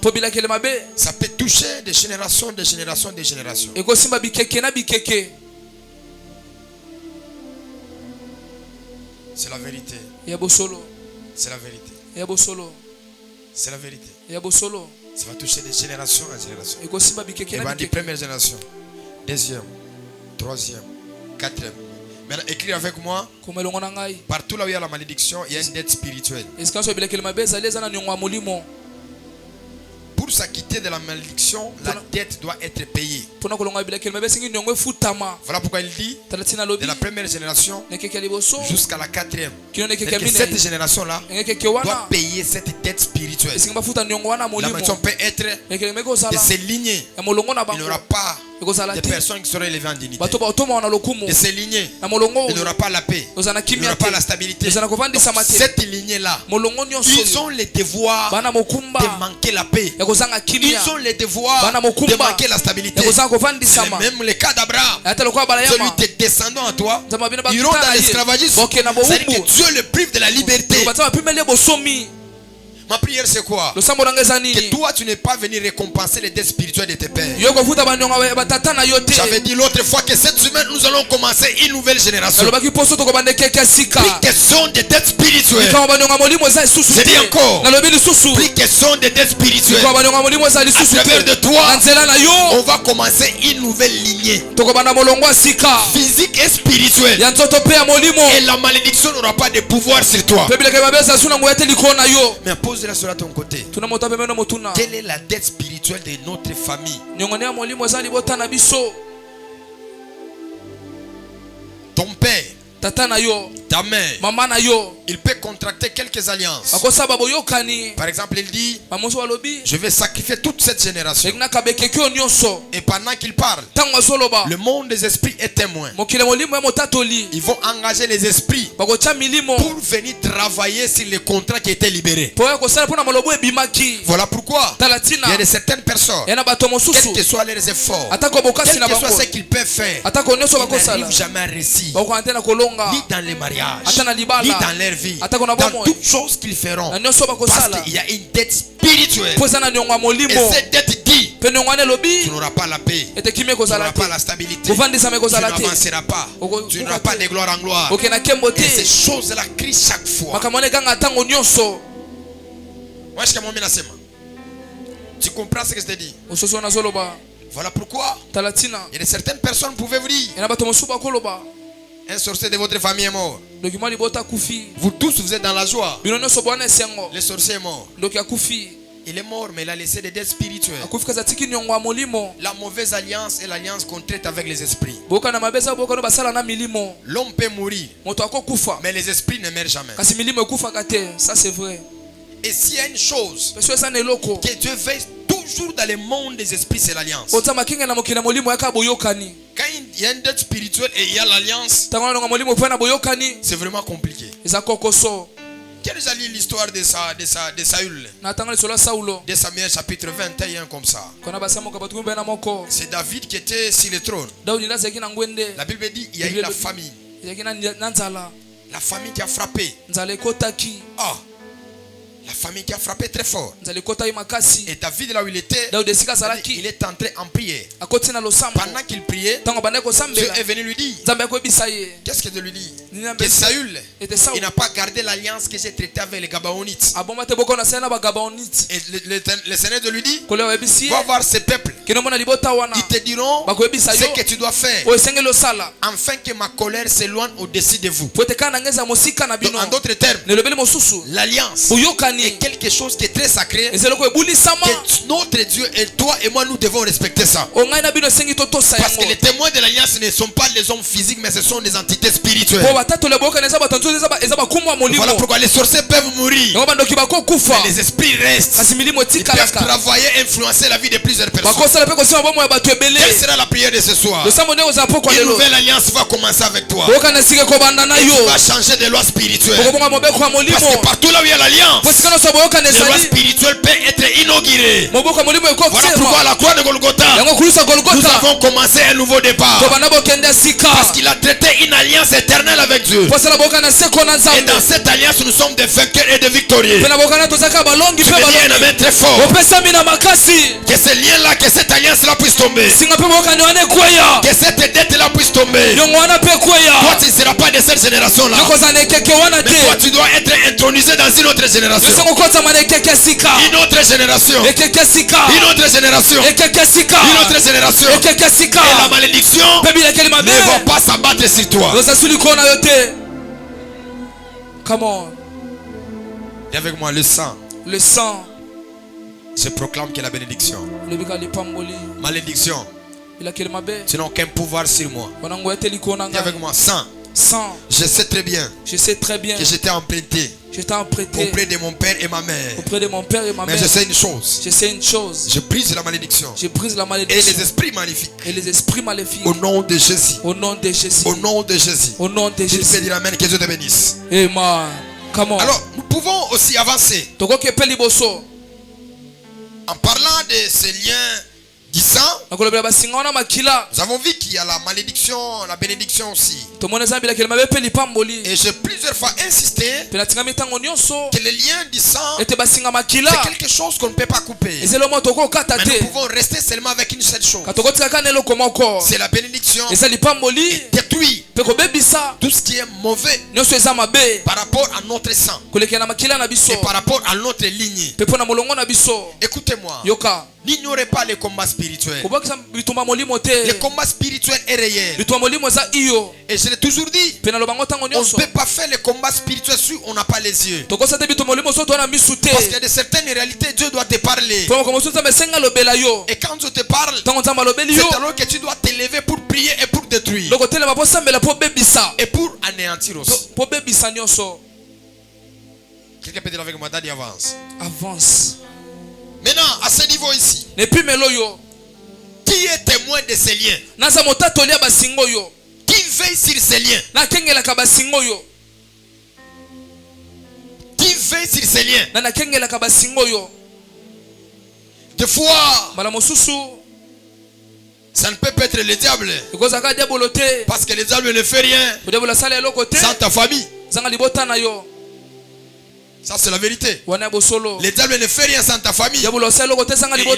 ça peut toucher des générations, des générations, des générations. C'est la vérité. C'est la vérité. C'est la vérité. Ça va toucher des générations en génération. Et va dire première génération, deuxième, troisième, quatrième. Maintenant, écris avec moi. Partout là où il y a la malédiction, il y a une dette spirituelle. Pour s'acquitter de la malédiction, la dette doit être payée. Voilà pourquoi il dit de la première génération jusqu'à la quatrième. Cette génération-là doit payer cette dette spirituelle. La malédiction peut être de ses lignées. Il n'y aura pas de personnes qui seront élevées en dignité. De ces lignées, il n'y aura pas la paix, il n'y aura pas la stabilité. Cette lignée-là, ils ont le devoir de manquer la paix. Ils ont le devoir de manquer la stabilité. C'est même le cas d'Abraham. Celui tes descendants à toi iront dans l'esclavagisme. C'est-à-dire que Dieu le prive de la liberté. Ma prière c'est quoi? Que toi tu n'es pas venu récompenser les dettes spirituelles de tes pères. J'avais dit l'autre fois que cette semaine nous allons commencer une nouvelle génération. Plus question de dettes spirituelles. C'est dit encore. Plus question de dettes spirituelles. À travers de toi, on va commencer une nouvelle lignée. Physique et spirituelle. Et la malédiction n'aura pas de pouvoir sur toi. Mais pose-la sur ton côté. Quelle est la dette spirituelle de notre famille? Ton père, ta mère, il peut contracter quelques alliances. Par exemple, il dit: je vais sacrifier toute cette génération. Et pendant qu'il parle, le monde des esprits est témoin. Ils vont engager les esprits pour venir travailler sur les contrats qui étaient libérés. Voilà pourquoi il y a de certaines personnes, quels que soient leurs efforts, quel que soit ce qu'ils peuvent faire, ils n'arrivent jamais à réussir. Ni dans les mariages, ni dans leur vie, dans toutes choses qu'ils feront, parce qu'il y a une dette spirituelle. Et cette dette dit: tu n'auras pas la paix, tu n'auras pas la stabilité, tu n'avanceras pas, tu n'auras pas de gloire en gloire. Et ces choses-là crient chaque fois. Tu comprends ce que je te dis? Voilà pourquoi il y a certaines personnes pouvaient vous dire: Un sorcier de votre famille est mort. Vous tous, vous êtes dans la joie. Le sorcier est mort. Il est mort, mais il a laissé des dettes spirituelles. La mauvaise alliance est l'alliance qu'on traite avec les esprits. L'homme peut mourir, mais les esprits ne meurent jamais. Ça c'est vrai. Et s'il y a une chose que Dieu veille toujours dans le monde des esprits, c'est l'alliance. Quand il y a une dette spirituelle et il y a l'alliance, c'est vraiment compliqué. Qui a déjà lu l'histoire de Saül? De Samuel chapitre 21 comme ça. C'est David qui était sur le trône. La Bible dit il y a eu la famine. La famine qui a frappé. Ah, la famille qui a frappé très fort. Et David, là où il était, il est entré en prière. Pendant qu'il priait, Dieu est venu lui dire. Qu'est-ce que Dieu lui dit? Que Saül, il n'a pas gardé l'alliance que j'ai traitée avec les Gabaonites. Et le Seigneur de lui dit, va voir ce peuple. Ils te diront ce que tu dois faire, afin que ma colère s'éloigne au-dessus de vous. En d'autres termes, l'alliance est quelque chose qui est très sacré, que notre Dieu et toi et moi nous devons respecter ça. Parce que les témoins de l'alliance ne sont pas les hommes physiques, mais ce sont des entités spirituelles. Voilà pourquoi les sorciers peuvent mourir, mais les esprits restent. Ils peuvent travailler et influencer la vie de plusieurs personnes. Quelle sera la prière de ce soir? Une nouvelle alliance va commencer avec toi. Et tu vas changer de loi spirituelle. Parce que partout là où il y a l'alliance, la loi spirituelle peut être inaugurée. Voilà pourquoi à la croix de Golgotha, nous avons commencé un nouveau départ. Parce qu'il a traité une alliance éternelle avec Dieu. Et dans cette alliance, nous sommes des vainqueurs et des victorieux. Tu peux dire un amen très fort. Que ce lien-là, que cette alliance-là puisse tomber. Que cette dette-là puisse tomber. Toi, tu ne seras pas de cette génération-là. Mais toi, tu dois être intronisé dans une autre génération. Une autre génération. Une autre génération. Une autre génération. Et la malédiction ne va pas s'abattre sur toi. Come on. Dis avec moi, le sang. Le sang. Je proclame que la bénédiction. Malédiction. Tu n'as aucun pouvoir sur moi. Dis avec moi, sang. Sang. Je sais très bien. Que j'étais emprunté. Auprès de mon père et ma mère. Mais je sais une chose. Je brise la malédiction. Et les esprits maléfiques. Au nom de Jésus. Au nom de Jésus. Tu peux dire amen, que Dieu te bénisse. Amen. Alors, nous pouvons aussi avancer. En parlant de ces liens du sang, nous avons vu qu'il y a la malédiction, la bénédiction aussi. Et j'ai plusieurs fois insisté que le lien du sang, c'est quelque chose qu'on ne peut pas couper. Mais nous pouvons rester seulement avec une seule chose. C'est la bénédiction. Et détruit tout ce qui est mauvais par rapport à notre sang et par rapport à notre lignée. Écoutez-moi. N'ignorez pas les combats spirituels. Le combat spirituel est réel. Et je l'ai toujours dit, on ne peut pas faire le combat spirituel si on n'a pas les yeux. Parce qu'il y a de certaines réalités, Dieu doit te parler. Et quand Dieu te parle, c'est alors que tu dois te lever pour prier et pour détruire. Et pour anéantir aussi. Quelqu'un peut dire avec moi, Daddy, avance. Avance. Maintenant, à ce niveau ici, qui est témoin de ces liens? Qui veille sur ces liens? Qui veille sur ces liens? Des fois, ça ne peut pas être le diable. Parce que le diable ne fait rien sans ta famille. Ça c'est la vérité. Le diable ne fait rien sans ta famille. Et il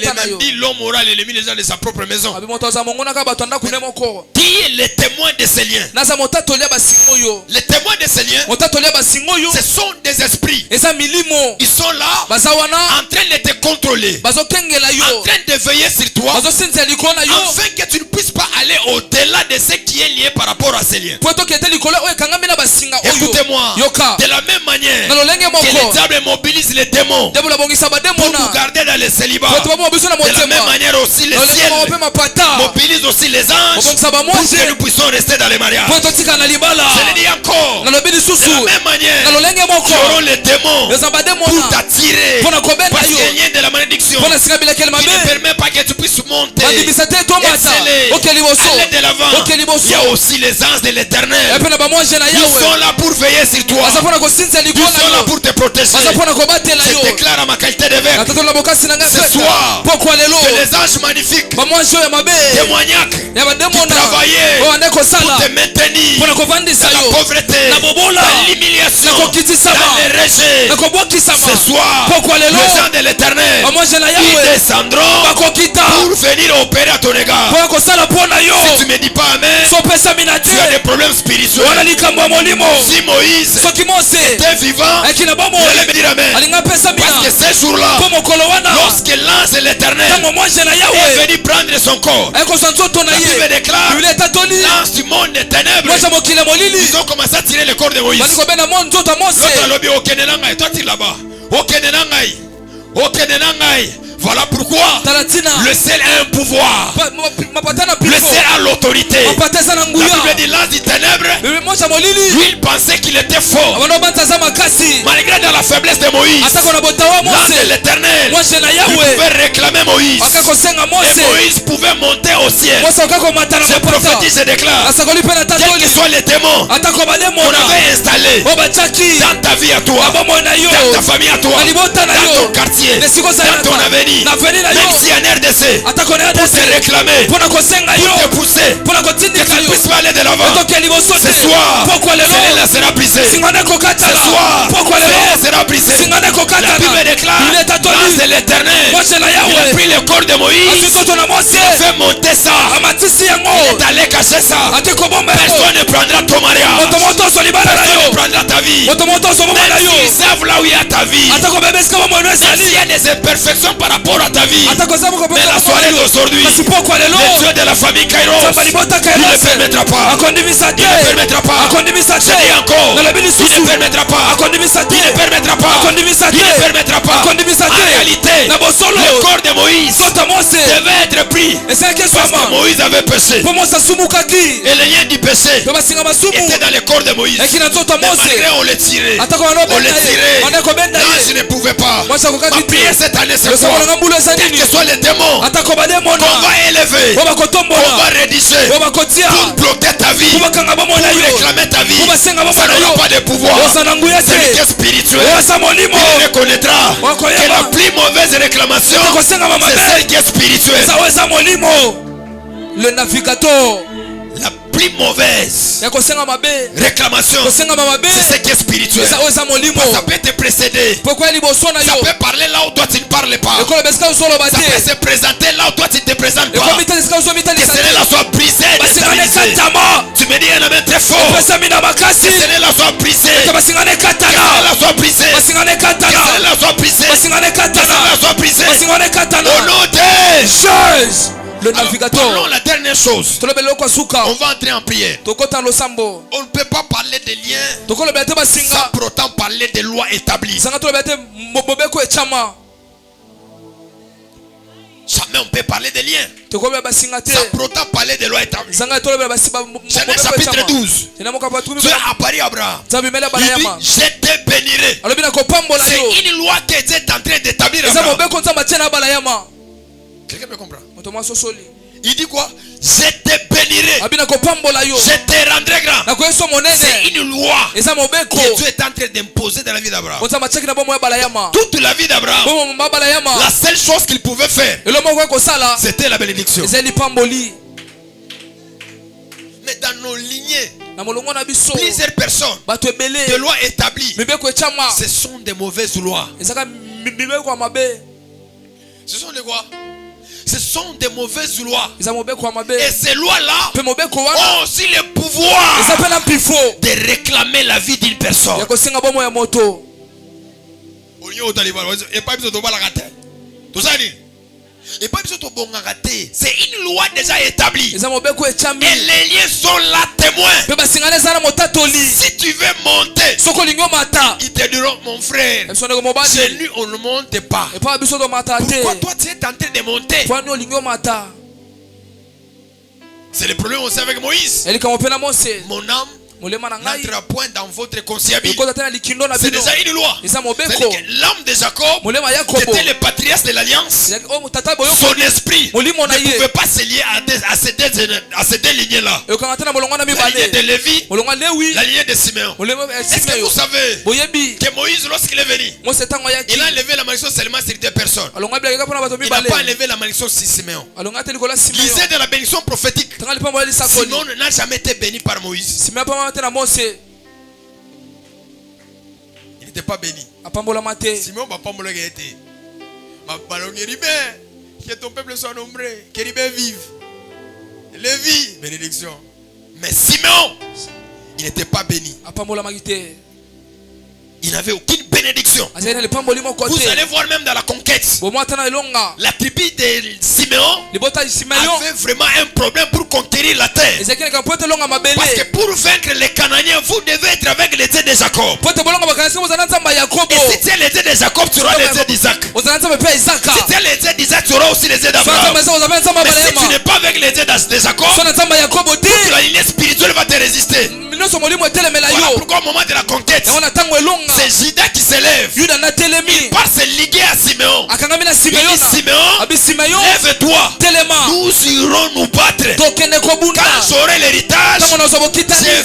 est même dit l'homme aura l'ennemi les gens de sa propre maison. Qui est le témoin de ces liens? Les témoins de ces liens, ce sont des esprits. Ils sont là en train de te contrôler, en train de veiller sur toi, afin que tu ne puisses pas aller au-delà de ce qui est lié par rapport à ces liens. Écoutez-moi, de la même manière que le diable mobilise les démons pour nous garder dans le célibat, de la même manière aussi le ciel mobilise aussi les anges pour que nous puissions rester dans les mariages. Je le dis encore, de la même manière qui auront les démons pour t'attirer, parce qu'il y a un lien de la malédiction qui ne permet pas que tu puisses monter, exceller, aller de l'avant. Il y a aussi les anges de l'éternel. Ils sont là pour veiller sur toi. Ils sont là pour te protéger. Je déclare à ma qualité d'évêque ce soir que les anges magnifiques, démoniaques, qui travaillaient pour te maintenir dans la pauvreté, dans l'humiliation, dans les rejets, ce soir, les gens de l'éternel, ils descendront pour venir opérer à ton égard. Si tu ne me dis pas amen, tu as des problèmes spirituels. Si Moïse était vivant, il allait me dire amen. Parce que ces jours-là, lorsque l'ange de l'éternel est venu prendre son corps, la Bible déclare, l'ange du monde des ténèbres, ils ont commencé à tirer le corps de Moïse. L'autre lobby, toi tu es là-bas. Voilà pourquoi le ciel a un pouvoir. Le ciel a l'autorité. La Bible dit l'ange du ténèbre, lui il pensait qu'il était fort. Malgré dans la faiblesse de Moïse, l'ange de l'éternel, il pouvait réclamer Moïse. Et Moïse pouvait monter au ciel. Je prophétise et déclare, quels que soient les démons qu'on avait installés dans ta vie à toi, dans ta famille à toi, dans ton quartier, dans ton avenir, même si en RDC, pour te réclamer, pour te pousser, que tu ne puisses pas aller de l'avant, ce soir, cela sera brisé. Ce soir, cela sera brisé. La Bible déclare, l'ange de l'éternel, il a pris le corps de Moïse, il a fait monter ça, il est allé cacher ça. Personne ne prendra ton mariage, personne ne prendra ta vie. Même s'ils savent là où il y a ta vie, même s'il y a des imperfections par rapport à ta vie, mais la soirée d'aujourd'hui, le Dieu de la famille Kairos, il ne permettra pas. Il ne permettra pas. Je dis encore, il ne permettra pas. Il ne permettra pas. Il ne permettra pas. En réalité, le corps de Moïse devait être pris parce que Moïse avait péché. Et le lien du péché était dans le corps de Moïse. Mais malgré on le tirait, l'ange ne pouvait pas. Ma prière cette année, c'est quoi? Quels que soient les démons qu'on va élever, qu'on va rédiger pour bloquer ta vie, pour réclamer ta vie, ça n'aura pas de pouvoir. Celui qui est spirituel, il reconnaîtra que la plus mauvaise réclamation, c'est celle qui est spirituelle. Le navigateur, la plus mauvaise réclamation, c'est ce qui est spirituel. Ça peut te précéder. Ça peut parler là où toi tu ne parles pas. Ça peut se présenter là où toi tu ne te présentes pas. Que cela soit brisé, déstabilisé. Tu me dis un amen très fort. Que cela soit brisé. Que cela soit brisé. Que cela soit brisé. Que cela soit brisé. Au nom de Jésus. Le navigateur. Parlons la dernière chose. On va entrer en prière. On ne peut pas parler de liens sans pour autant parler de lois établies. Jamais on peut parler de liens sans pour autant parler de lois établies. Genèse chapitre 12. Dieu a apparu à Abraham. Il dit, je te bénirai. C'est une loi que Dieu est en train d'établir. Quelqu'un me comprend? Il dit quoi? Je te bénirai. Je te rendrai grand. C'est une loi que Dieu est en train d'imposer dans la vie d'Abraham. Toute la vie d'Abraham, la seule chose qu'il pouvait faire, c'était la bénédiction. Mais dans nos lignées, Plusieurs personnes, des lois établies, ce sont des mauvaises lois. Ce sont des quoi? Ce sont des mauvaises lois. Et ces lois-là ont aussi le pouvoir de réclamer la vie d'une personne. C'est une loi déjà établie. Et les liens sont là témoins. Si tu veux monter, ils te diront, mon frère, chez lui on ne monte pas. Pourquoi toi tu es en train de monter? C'est le problème aussi avec Moïse. Mon âme n'entrera point dans votre conciliabule. C'est déjà une loi. L'âme de Jacob, qui était le patriarche de l'alliance, son esprit ne pouvait pas se lier à ces deux lignées-là. La lignée de Lévi, la lignée de Siméon. Est-ce que vous savez que Moïse, lorsqu'il est venu, il a enlevé la malédiction seulement sur deux personnes. Il n'a pas enlevé la malédiction sur Siméon. Lisez de la bénédiction prophétique. Siméon n'a jamais été béni par Moïse. Il n'était pas béni. Simeon va pas me été. Que ton peuple soit nombreux, que Ribé vive. Lévi, bénédiction. Mais Simeon, il n'était pas béni. Il n'avait aucune bénédiction. Vous allez voir même dans la conquête. La tribu de Siméon avait vraiment un problème pour conquérir la terre. Parce que pour vaincre les Canaaniens, vous devez être avec les dieux de Jacob. Et si tu es les dieux de Jacob, tu auras les dieux d'Isaac. Si tu es les dieux d'Isaac, tu auras aussi les dieux d'Abraham. Mais si tu n'es pas avec les dieux de Jacob, toute la lignée spirituelle va te résister. Voilà pourquoi au moment de la conquête, c'est Judas qui s'élève. Il part se liguer à Siméon. Il dit, Siméon, lève-toi. Nous irons nous battre. Quand j'aurai l'héritage, je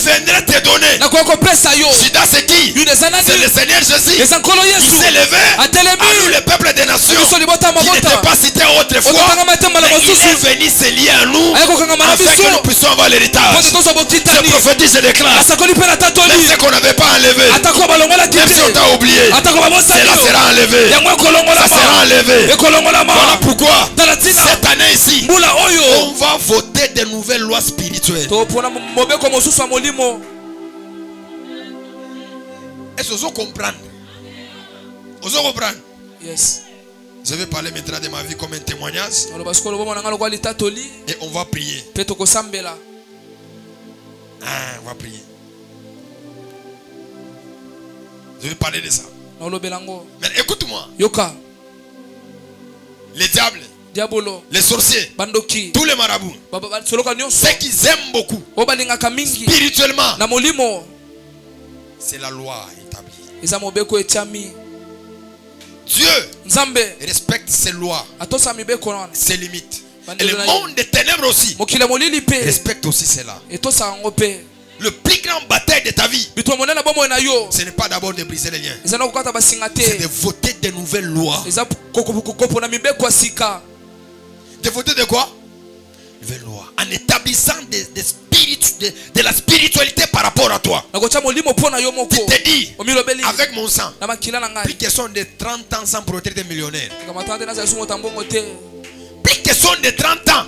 viendrai te donner. Judas c'est qui? C'est le Seigneur Jésus. Il s'est levé à nous le peuple des nations qui n'était pas cité autrefois. Mais il est venu se lier à nous afin que nous puissions avoir l'héritage. Je prophétise et déclare, même ce qu'on n'avait pas enlevé, même si on t'a oublié, cela sera enlevé. Ça sera enlevé. Voilà pourquoi cette année ici, on va voter de nouvelles lois spirituelles. Est-ce que vous comprenez? Vous comprenez? Yes. Je vais parler maintenant de ma vie comme un témoignage. Et on va prier. On va prier. Je vais parler de ça. Mais écoute-moi. Les diables, les sorciers, tous les marabouts, ceux qu'ils aiment beaucoup spirituellement, c'est la loi établie. Dieu respecte ses lois, ses limites. Et le monde des ténèbres aussi respecte aussi cela. Le plus grand bataille de ta vie, ce n'est pas d'abord de briser les liens, c'est de voter de nouvelles lois. De voter de quoi? Nouvelles lois. En établissant de la spiritualité par rapport à toi. Tu te dis, avec mon sang, plus question de 30 ans sans protéger millionnaire. Plus question de 30 ans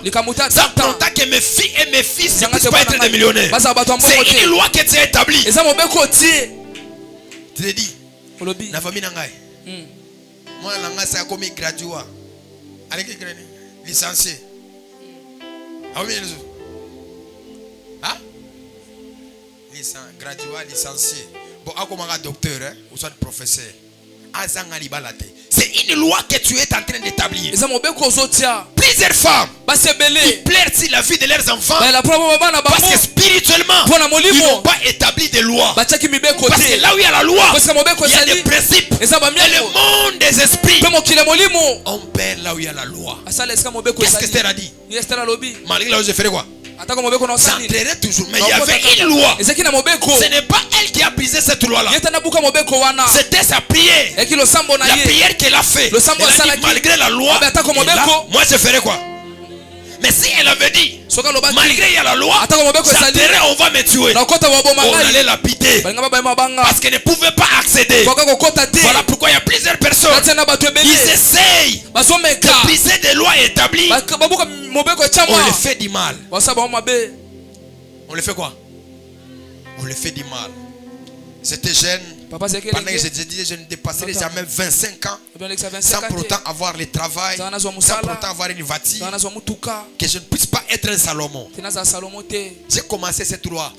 sans protéger que mes filles et mes fils ne puissent pas être des millionnaires. C'est une loi que tu as établie. Tu te dis, la famille n'angaï. Moi, l'angaï, c'est comme gradué. Licencié. Ah? Gradué, licencié. Bon, comme un docteur, ou soit professeur. C'est une loi que tu es en train d'établir. Plusieurs femmes qui plairent la vie de leurs enfants parce que spirituellement ils n'ont pas établi de lois. Parce que là où il y a la loi, il y a des principes. Et le monde des esprits, on perd là où il y a la loi. Qu'est-ce que Esther a dit? Malgré là où je ferai quoi? J'entrerai toujours. Mais il y avait une loi. Ce n'est pas elle qui a brisé cette loi-là. C'était sa prière. La prière qu'elle a fait. Elle a dit, malgré la loi, moi je ferai quoi? Mais si elle avait dit, malgré il y a la loi, j'enterrai, on va me tuer, on allait lapider. Parce qu'elle ne pouvait pas accéder. Voilà pourquoi il y a plusieurs personnes. Ils essayent de briser des lois établies. On les fait du mal. On les fait quoi? On les fait du mal. C'était jeune. Pendant que je ne dépassais jamais 25 ans, sans pour autant avoir le travail, sans pour autant avoir une voiture, que je ne puisse pas être un Salomon. J'ai commencé cette loi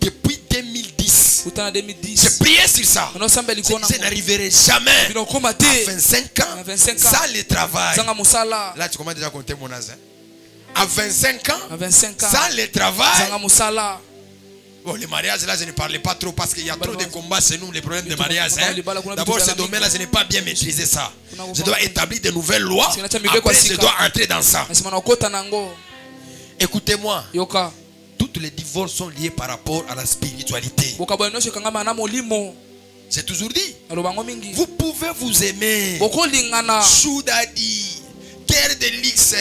depuis 2010. J'ai prié sur ça. Je n'arriverai jamais à 25 ans sans le travail. Là, tu commences déjà à compter mon âge. À 25 ans, sans le travail. Bon, les mariages là, je ne parlais pas trop parce qu'il y a trop de combats chez nous, les problèmes de mariage. D'abord, ce domaine-là, je n'ai pas bien maîtrisé ça. Je dois établir de nouvelles lois. Après, je dois entrer dans ça. Écoutez-moi. Tous les divorces sont liés par rapport à la spiritualité. J'ai toujours dit, vous pouvez vous aimer. Choudadi, Guerre de l'X,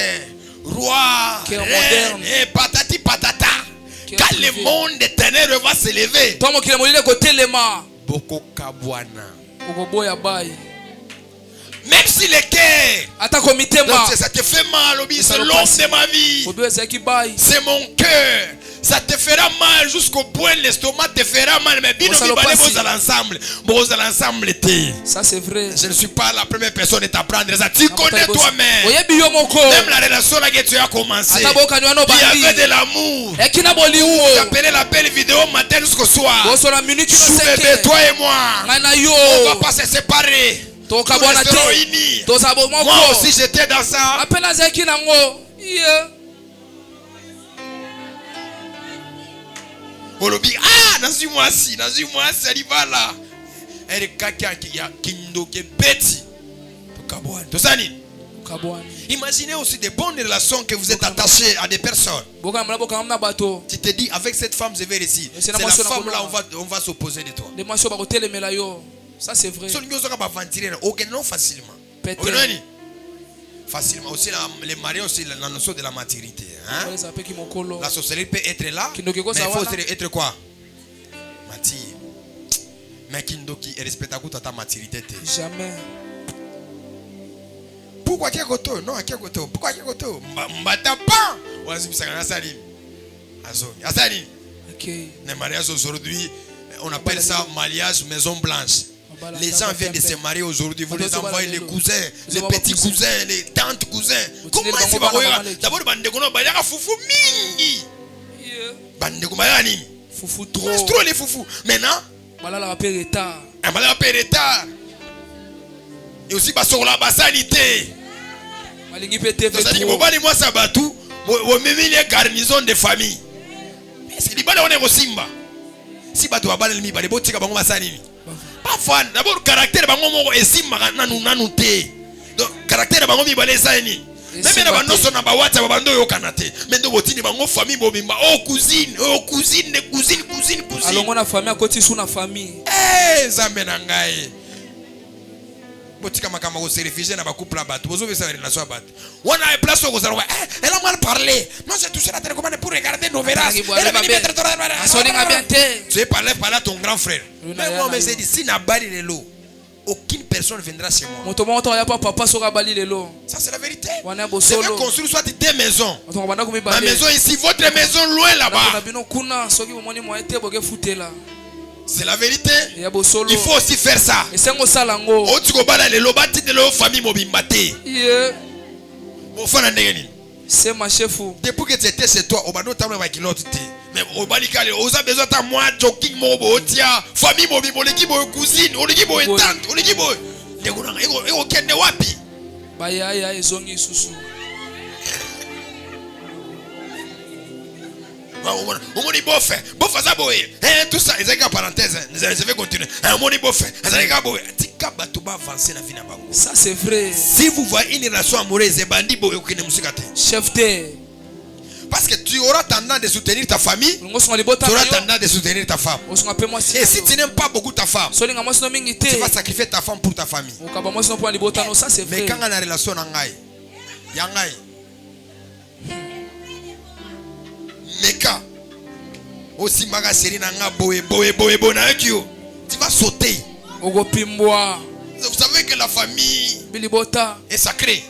roi, reine, et patati patata. Quand le monde éternel va se lever, Boko Kabwana. Même si le cœur, ça te fait mal, c'est l'homme de ma vie, c'est mon cœur. Ça te fera mal jusqu'au point, l'estomac te fera mal. Mais bien ensemble. Ça c'est vrai. Je ne suis pas la première personne à t'apprendre ça. Tu connais toi-même. Même la relation là que tu as commencé, il y avait de l'amour. Tu appelais la belle vidéo matin jusqu'au soir. Bébé, toi et moi, on va pas se séparer. Nous resterons unis. Moi aussi j'étais dans ça. Olobi, nazui-moi assis, alibala. Elle y a Kindo qui est bêti. Imaginez aussi des bonnes relations que vous êtes attachés à des personnes. Tu te dis, avec cette femme, je vais réussir. C'est la femme là, on va s'opposer de toi. Ça c'est vrai. Facilement aussi les mariés aussi la notion de la maturité, hein? La sorcellerie peut être là, mais il faut être quoi? Mature. Mais Kindoki respecte ta maturité. Jamais. Pourquoi qu'il y a goto? Non, qu'il y a goto. Pourquoi qu'il y a goto? Mbata pas. Les mariages aujourd'hui, on appelle ça mariage maison blanche. Les gens viennent de se marier aujourd'hui. Vous les envoyez les cousins, les petits cousins, les tantes cousins. Comment c'est pas d'abord, foufou mingi. Foufou trop. Trop les foufous. Maintenant, et aussi sur la sanité. Moi ça va tout. Même les garnisons de famille. Est-ce qu'il y a des Simba? Si tu as des mi, tu as des parfois, d'abord, le caractère est si donc, caractère est si même si on a mais de famille, cousine. Alors, on a famille à côté de la famille. Eh, Zamenangaï. On a une place où elle a mal parlé. Non, j'ai touché la télécommande pour regarder nos verras. Tu es parlé à ton grand frère. Mais moi, je dis, si n'a pas de l'eau, aucune personne viendra chez moi. Ça, c'est la vérité. Je vais construire soit deux maisons. Ma maison ici, votre maison loin là-bas. C'est la vérité. Il faut aussi faire ça. C'est ma chef. Depuis que tu étais chez toi, mais au Balikale, on a besoin de moi, jogging, mobo, tia, famille, mobi, l'équipe, cousine, l'équipe, tante, l'équipe, de wapi. Baya, ils ont eu sous. Omoni bofe, bofe ça boye. Tout ça, c'est une parenthèse. Je vais continuer. Omoni bofe, ça les gars boye. Tika batuba avancer la vie na bango. Ça c'est vrai. Si vous voyez une relation amoureuse, bandi boye okene musikate. Chef T. Parce que tu auras tendance de soutenir ta famille. Tu auras tendance de soutenir ta femme. Et si tu n'aimes pas beaucoup ta femme, tu vas sacrifier ta femme pour ta famille. Ça c'est vrai. Mais quand on a une relation yangai, Tu vas sauter. Vous savez que la famille est sacrée.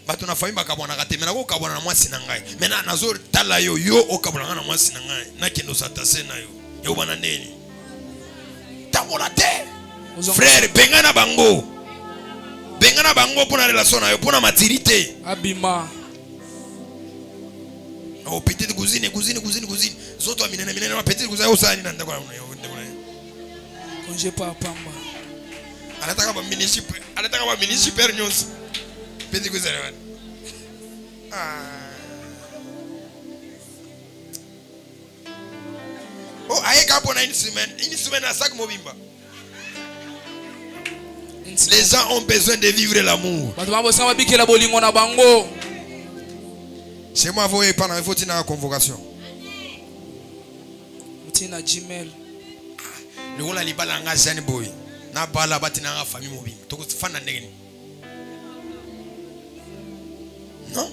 Bato na famille bakabona te mena ko kabona na mwasi na ngai mena nazo tala yo okabona na mwasi na ngai na kendo satase na yo bana neni tamola te frère bengana bango pona relation na yo pona maturité abima oh petite cousine zoto minene ma petite cousine osani na ndako na yo congé pa pamba anataka ba ministre nyonsi. Oh, aye kapona une semaine à sac mobimba. Les gens ont besoin de vivre l'amour. Chez moi, vous voyez pas, il faut une convocation. Gmail. Le rôle à l'ibala nga jeune boy. Na bala batina famille mobile. Toko fana ndeni. Non,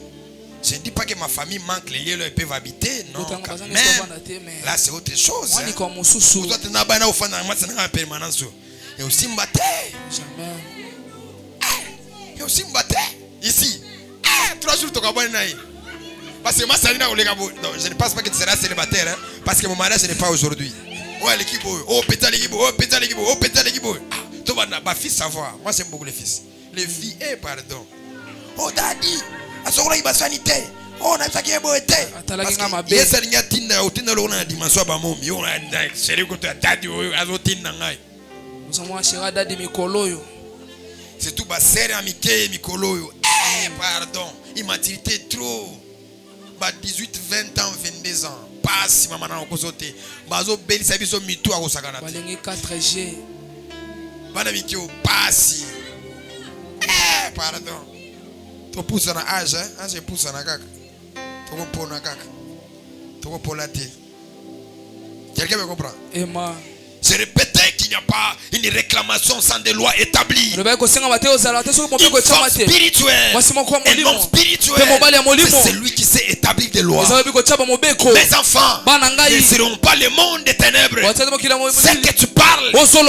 je ne dis pas que ma famille manque les lieux où ils peuvent habiter. Non, mais là c'est autre chose. Vous êtes dans la permanence. Et aussi m'battre. Et aussi m'battre. Ici. 3 jours tu vas naï. Parce que moi ça je ne pense pas que tu seras célibataire. Hein, parce que mon mariage n'est pas aujourd'hui. Ouais l'équipe. Oh pétale l'équipe. Oh pétale l'équipe. Oh pétale l'équipe. Tu vas ma fils savoir. Moi j'aime beaucoup les fils. Les filles, pardon. Oh daddy. Asokora ibasanite. Oh na taki eboete. Yes alinya tinda utinda lo na dimanso ba momi. Yo na seri ko tadi azotinda ngai. Musamwa shira dadi mikolo yo. C'est tout ba seri amike mikolo yo. Pardon. Immaturité trop. Ba 18, 20 ans, 22 ans. Passe maman na kozote. Bazo belisa biso mitu akosakana. Balengi 4G. Bana mikio passe. Pardon. Tu pousses dans l'âge, hein? Je pousse dans la caca. Tu comprends la caca. Tu comprends la tête. Quelqu'un me comprend? Emma. C'est répété qu'il n'y a pas une réclamation sans des lois établies. Une force spirituelle et non spirituelle. C'est celui qui sait établir des lois. Mes enfants ne seront pas le monde des ténèbres. Ce que tu parles, c'est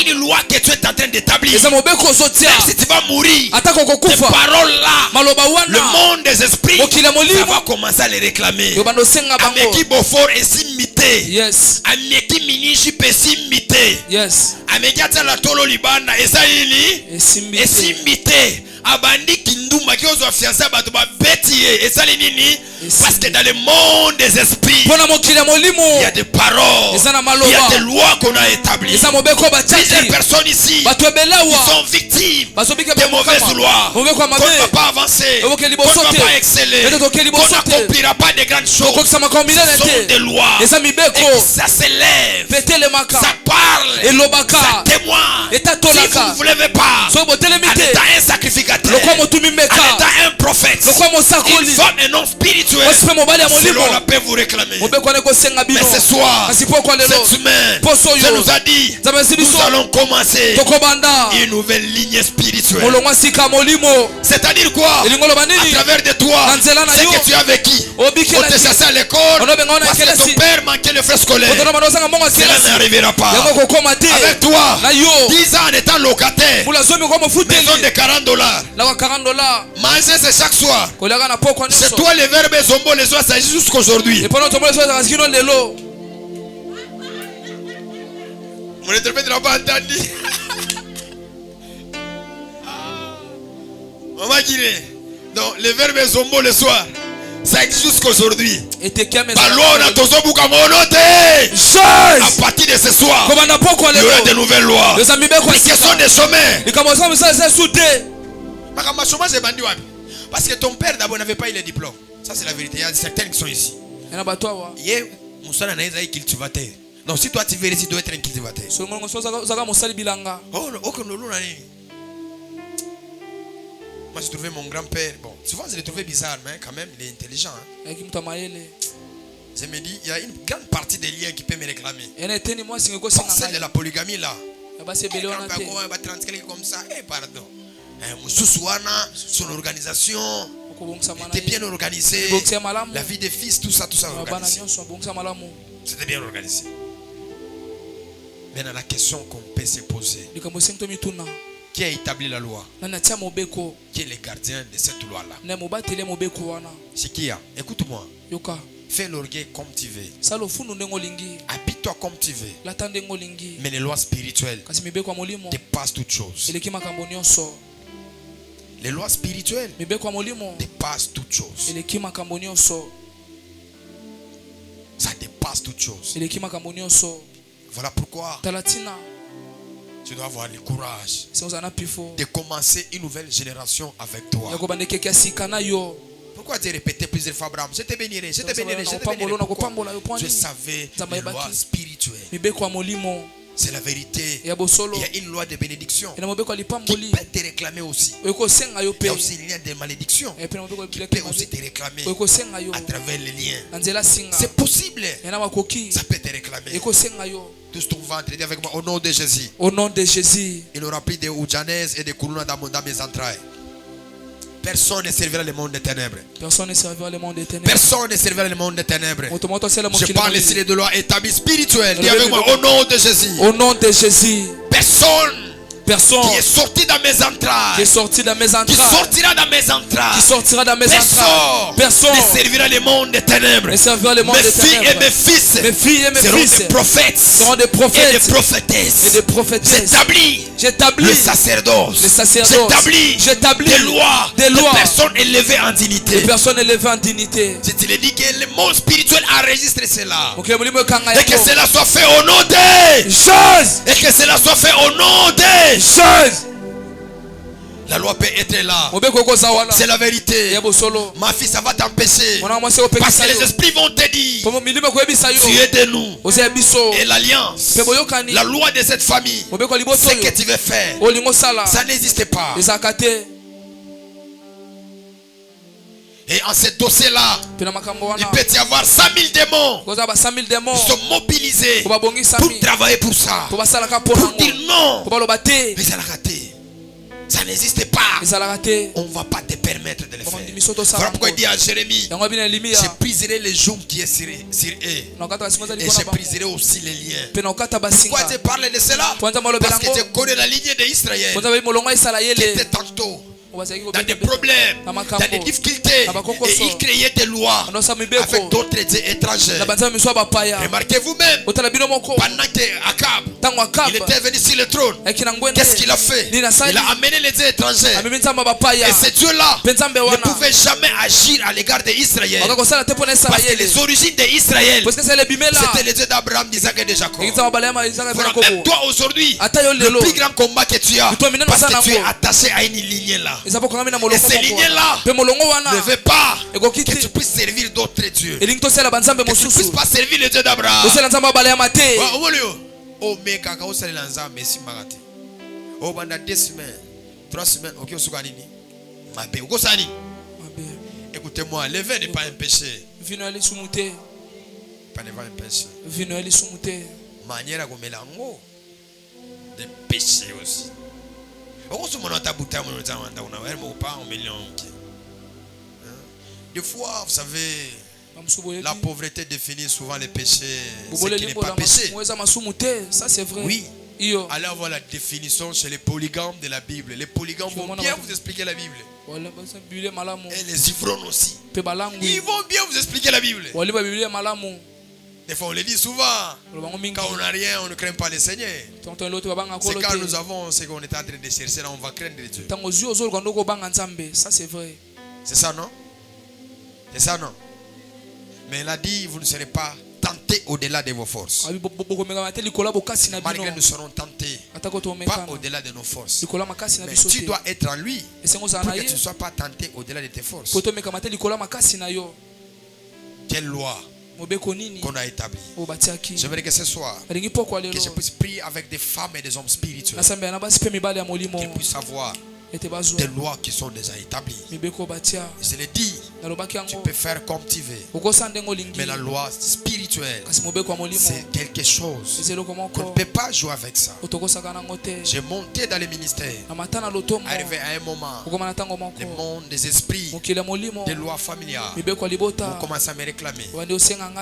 une loi que tu es en train d'établir. Même si tu vas mourir, ces paroles-là, le monde des esprits, ça va commencer à les réclamer. Ameki Beaufort est imité. Yes. Ameki Minichi Pessim. Yes. Amegata la tolo libana esaili esimite abandi kinduma kiozo fiança bato ba betie esali nini parce que dans le monde des esprits il y a des paroles, il y a des lois qu'on a établies. Plusieurs personnes ici qui sont victimes de mauvaises lois, qu'on ne va pas avancer, qu'on ne va pas exceller, qu'on n'accomplira pas de grandes choses. Ce sont des lois et ça s'élève, ça parle, ça témoigne. Si vous ne vous levez pas en étant un sacrificateur, en étant un prophète, une femme et non spirituelle, selon la paix vous réclamez. Mais ce soir, cette semaine, ça nous a dit, nous allons commencer une nouvelle ligne spirituelle. C'est-à-dire quoi? À travers de toi, ce que tu as vécu, on te chassait à l'école parce que ton père manquait le frais scolaire. Cela n'arrivera pas. Avec toi, 10 ans en étant locataire, maison de $40. Manger c'est chaque soir. C'est toi le verbe zombo les soirs, ça jusqu'aujourd'hui. Mon interprète n'a pas entendu. On va dire. Donc le verbe zombo le soir, ça existe jusqu'aujourd'hui. À partir de ce soir, il y aura de nouvelles lois. Les questions des chômeurs. Parce que ton père d'abord n'avait pas eu les diplômes. Ça c'est la vérité. Il y a certains qui sont ici. Non, si toi tu vérifies, tu dois être un cultivateur. Moi j'ai trouvé mon grand-père. Bon, souvent je l'ai trouvé bizarre, mais quand même il est intelligent. Hein. Je me dis, il y a une grande partie des liens qui peut me réclamer. Celle de la polygamie là. Comme ça, pardon. Son organisation était bien organisée. La vie des fils, tout ça organisé. C'était bien organisé. Maintenant, la question qu'on peut se poser: qui a établi la loi? Qui est le gardien de cette loi-là? C'est qui a? Écoute-moi. Fais l'orgueil comme tu veux. Habite-toi comme tu veux. Mais les lois spirituelles dépassent toutes choses. Les lois spirituelles dépassent toutes choses. Ça dépasse toutes choses. Voilà pourquoi tu dois avoir le courage de commencer une nouvelle génération avec toi. Pourquoi tu répétais plusieurs fois, Abraham? Je te bénirai, je te bénirai, je te bénirai. Pourquoi? Je savais les lois spirituelles. C'est la vérité. Il y a une loi de bénédiction qui peut te réclamer aussi. Il y a aussi une lien de malédiction qui peut aussi te réclamer à travers les liens. C'est possible. Ça peut te réclamer. Tous ton ventre, dis avec moi: au nom de Jésus. Au nom de Jésus. Il n'aura plus de Oujanès et de Koulouna dans mes entrailles. Personne ne servira le monde des ténèbres. Personne ne servira le monde des ténèbres. Personne ne servira le monde des ténèbres. Je parle ici de loi établie spirituelle. Dis avec moi: au nom de Jésus. Au nom de Jésus. Personne qui est sorti dans mes entrailles, qui sortira dans mes entrailles, personne ne servira le monde des ténèbres. Mes filles et mes fils seront des prophètes et des prophétesses. J'établis le sacerdoce. J'établis des lois de personnes élevées en dignité. Je te l'ai dit que le monde spirituel enregistre cela. Et que cela soit fait au nom des choses. Et que cela soit fait au nom des choses. La loi peut être là. C'est la vérité. Ma fille, ça va t'empêcher. Parce que les esprits vont te dire: tu es de nous. Et l'alliance, la loi de cette famille, ce que tu veux faire, ça n'existe pas. Et en ce dossier-là, il peut y avoir 100 000 démons. Ils sont mobilisés pour travailler pour ça. Pour dire non. Mais ça l'a raté. Ça n'existe pas. On ne va pas te permettre de le faire. Voilà pourquoi il dit à Jérémie: je briserai les jougs qui est sur eux. Et je briserai aussi les liens. Pourquoi tu parles de cela? Parce que tu connais la lignée d'Israël qui était tantôt dans des problèmes, dans des difficultés, et il créait des lois avec d'autres dieux étrangers. Remarquez vous-même, pendant qu'Akab il était venu sur le trône, qu'est-ce qu'il a fait? Il a amené les dieux étrangers. Et ces dieux-là ne pouvaient jamais agir à l'égard d'Israël, parce que les origines d'Israël, c'était les dieux d'Abraham, d'Isaac et de Jacob. Même toi aujourd'hui, le plus grand combat que tu as, parce que tu es attaché à une lignée là. Et ces lignées-là ne veulent pas que tu puisses servir d'autres dieux, que tu ne puisses pas servir le Dieu d'Abraham. Oh, mais quand on s'est lancé, merci Marati. Oh, pendant 2 semaines, 3 semaines, ok, on s'est gagné. Ma paix, on s'est gagné. Écoutez-moi, le vin n'est pas un péché. Pas un péché. Manière à vous mélanger des péchés aussi. Des fois, vous savez, la pauvreté définit souvent les péchés, ce qui n'est pas péché. Ça c'est vrai. Oui. Allez voir la définition chez les polygames de la Bible. Les polygames vont bien vous expliquer la Bible. Et les ivrognes aussi. Ils vont bien vous expliquer la Bible. Des fois on le dit souvent. Quand on n'a rien, on ne craint pas le Seigneur. C'est quand nous avons ce qu'on est en train de chercher, là on va craindre Dieu. Ça c'est vrai. C'est ça non? C'est ça non? Mais il a dit: vous ne serez pas tentés au-delà de vos forces. Malgré nous serons tentés, pas au-delà de nos forces. Mais tu dois être en lui pour que tu ne sois pas tenté au-delà de tes forces. Quelle loi qu'on a établi. J'aimerais que ce soir, que je puisse prier avec des femmes et des hommes spirituels, qu'ils puissent savoir des lois qui sont déjà établies. Et je l'ai dit, tu peux faire comme tu veux. Mais la loi spirituelle, c'est quelque chose qu'on ne peut pas jouer avec ça. J'ai monté dans les ministères. Arrivé à un moment, le monde des esprits, des lois familiales, vont commencer à me réclamer.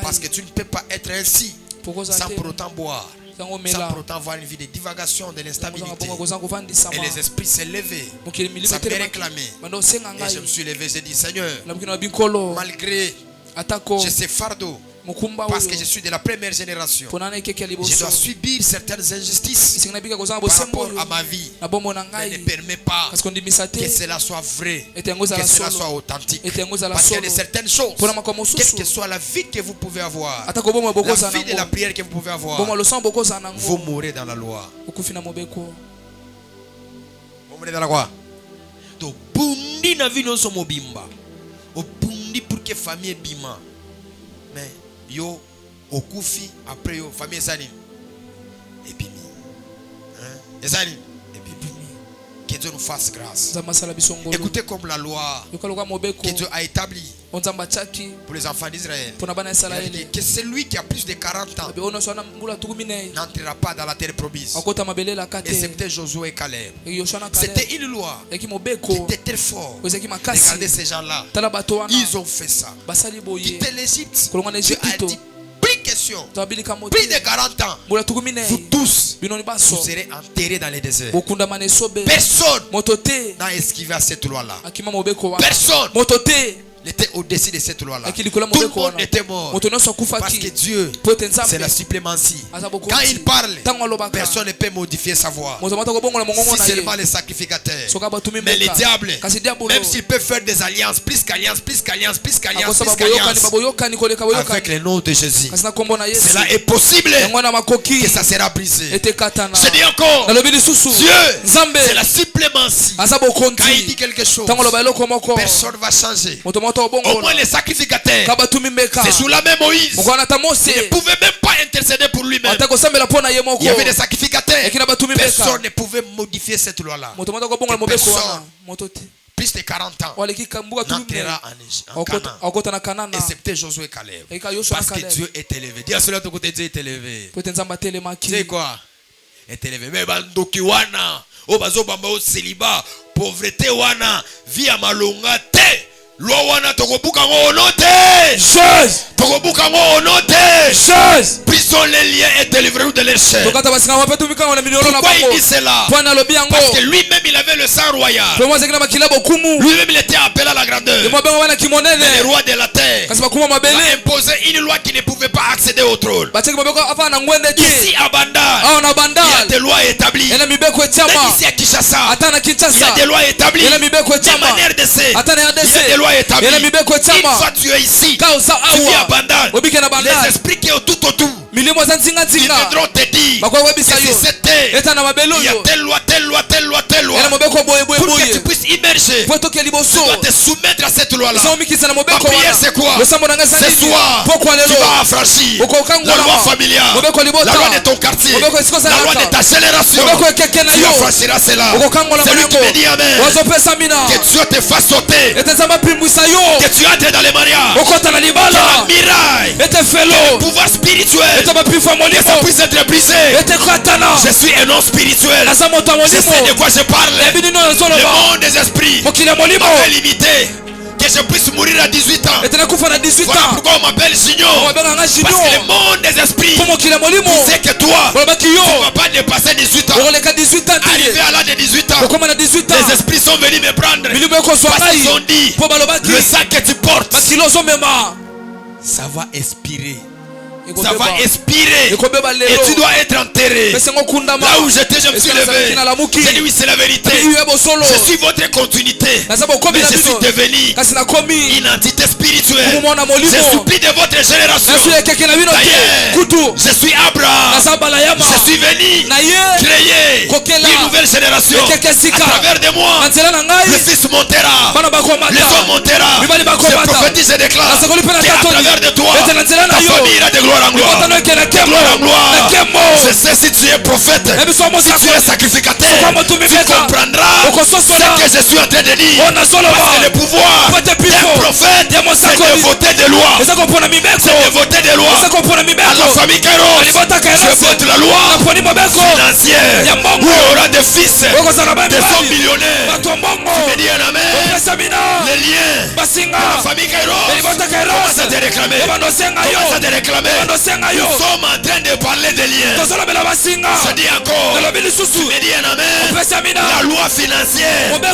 Parce que tu ne peux pas être ainsi sans pour autant boire. Sans pour autant avoir une vie de divagation, de l'instabilité. Et les esprits s'est levé. Ça m'a réclamé. Et je me suis levé, j'ai dit Seigneur, malgré j'ai ces fardeaux, parce que je suis de la première génération, je dois subir certaines injustices par rapport à ma vie. Mais ne permet pas que cela soit vrai, que cela soit authentique. Parce qu'il y a certaines choses, quelle que soit la vie que vous pouvez avoir, la vie de la prière que vous pouvez avoir, vous mourrez dans la loi. Vous mourrez dans la loi. Donc, bundi na vie non somo bimba. O bundi pour que famille bima. Mais yo okufi après yo famille ezali epimi ezali epimi. Que Dieu nous fasse grâce. Écoutez comme la loi que Dieu a établie pour les enfants d'Israël, que celui qui a plus de 40 ans n'entrera pas dans la terre promise, excepté Josué et Caleb. C'était une loi qui était très forte. Regardez ces gens-là, ils ont fait ça. Quitter l'Égypte, Dieu a dit plus question, plus de 40 ans, vous tous, vous serez enterrés dans les déserts. Personne n'a esquivé à cette loi-là. Personne était au-dessus de cette loi-là. Tout le monde était mort. Parce que Dieu, c'est la supplémentie. Quand il parle, personne ne peut modifier sa voix. Si seulement les sacrificateurs. Mais les diables, même s'ils peuvent faire des alliances, plus qu'alliances, avec le nom de Jésus, cela est possible que ça sera brisé. Je dis encore, Dieu, c'est la supplémentie. Quand il dit quelque chose, personne ne va changer. Au moins les sacrificateurs, c'est sous la même Moïse, il ne pouvait même pas intercéder pour lui-même. Il y avait des sacrificateurs, personne ne pouvait modifier cette loi-là. Personne, plus de 40 ans, n'entrera en Canaan, excepté Josué et Caleb. Parce que Dieu est élevé. Dis à cela de ton côté, Dieu est élevé. Tu sais quoi? Est élevé. Mais bandoki wana, obazo bamba o célibat, pauvreté wana, vie à malonga te. Loi wana tokobuka ngo onote. Tokobuka ngo onote. Brisons les liens et délivrez-nous de leurs chaînes. Pourquoi il dit cela? Parce que lui-même il avait le sang royal. Lui-même il était appelé à la grandeur. Mais le roi de la terre a imposé une loi qui ne pouvait pas accéder au trône. Ici à Bandar, il y a des lois établies. Même ici à Kinshasa, il y a des lois établies. De manière d'essai, il y a des lois établies. Une fois tu es ici, tu vis à Bandar, les esprits qui sont tout autour, ils viendront te dire que si c'était, il y a telle loi, pour que tu puisses immerger, tu dois te soumettre à cette loi-là. Ma prière c'est quoi? Ce soir, tu vas affranchir la loi familiale, la loi de ton quartier, la loi de ta génération. Tu affranchiras cela. C'est lui qui me dit amen. Que Dieu te fasse sauter, que tu entres dans les mariages, que la miraille, que le pouvoir spirituel, que ça puisse être brisé. Je suis un homme spirituel. Je sais de quoi je parle. Le monde des esprits m'avait limité. Que je puisse mourir à 18 ans. Voilà pourquoi on m'appelle Junior. Parce que le monde des esprits sait que toi, tu ne vas pas dépasser 18 ans. Arrivé à l'âge de 18 ans, les esprits sont venus me prendre. Parce qu'ils ont dit, le sac que tu portes, ça va expirer. Ça va expirer et tu dois être enterré. Là où j'étais, je me suis levé. J'ai dit oui, c'est la vérité. Je suis votre continuité. Mais je suis devenu une entité spirituelle. Je supplie de votre génération. D'ailleurs, je suis Abraham. Je suis venu créer une nouvelle génération. À travers de moi, le fils montera, les hommes montera. Je prophétise et déclare qu'à travers de toi, ta famille ira de gloire gloire en gloire. De gloire en gloire. C'est ça, si tu es prophète, si tu es sacrificateur, tu comprendras ce que je suis en train de dire. Parce que le pouvoir d'un prophète, c'est de voter des lois. C'est de voter des lois. À la famille Kairos, je vote la loi financière où il y aura des fils, des hommes millionnaires. Tu me dis un amen. Les liens de la famille Kairos commencent à te réclamer. Commence à te réclamer. Nous sommes en train de parler des liens. Je dis encore, tu me dis un amen. La loi financière est en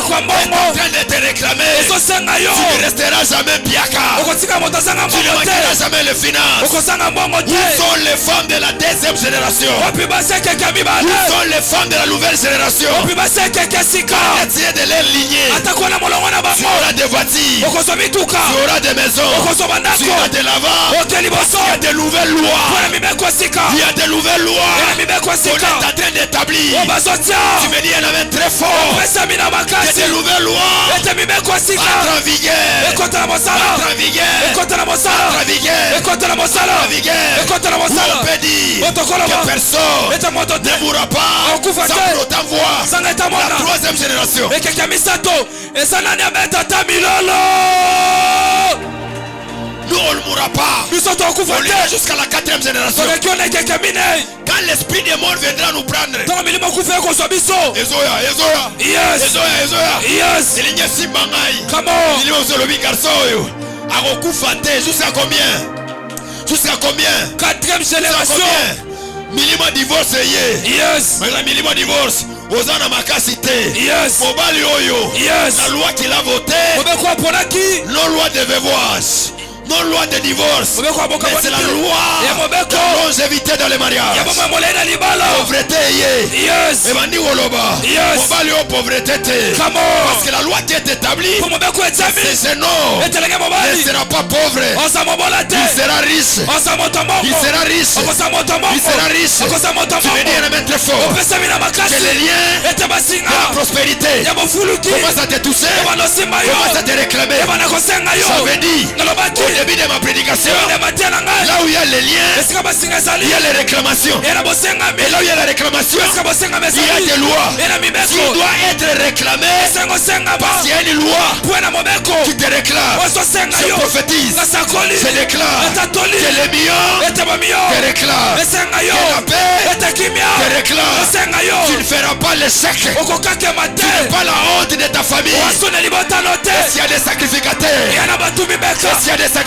train de te réclamer. Tu ne resteras jamais piaka. Tu ne manqueras jamais les finances. Où sont les femmes de la deuxième génération? Où sont les femmes de la nouvelle génération? Essayer de les ligner. Tu auras des voitures, tu auras des maisons, tu auras des lavages. Il y a de nouvelles lois. Il y a de nouvelles lois qu'on est en train d'établir. Tu me dis un amen très fort. Il y a de nouvelles lois. Entre en vigueur. Entre en vigueur. Où on peut dire que personne ne mourra pas sans pour autant voir la troisième génération. Nous on ne mourra pas. On ira jusqu'à la quatrième génération. Quand l'esprit des morts viendra nous prendre. Jusqu'à combien? Quatrième génération. Milima divorce yes. Mais milima divorce. Ozana makasite. Yes. Mobali oyo. Yes. La loi qu'il a votée. Non loi de veuvage. Non loi de divorce. Mais c'est la loi de longévité dans les mariages. Pauvreté yes. Evandi woloba. Yes. Mobali o pauvreté. Parce que la loi qui est établie. C'est ce nom. Ne sera pas pauvre. Il sera riche. Il sera riche. Il sera riche. Tu me dis un amen très fort. Que les liens de la prospérité commencent à te toucher. Commencent à te réclamer. J'avais dit au début de ma prédication, là où il y a les liens, il y a les réclamations. Et là où il y a la réclamation, il y a des lois qui doivent être réclamées. Parce qu'il y a une loi qui te réclame. Je prophétise, je déclare que les millions te réclament, que la paix te réclame. Tu ne feras pas l'échec. Tu n'es pas la honte de ta famille. S'il y a des sacrificateurs, s'il y a des sacrificateurs,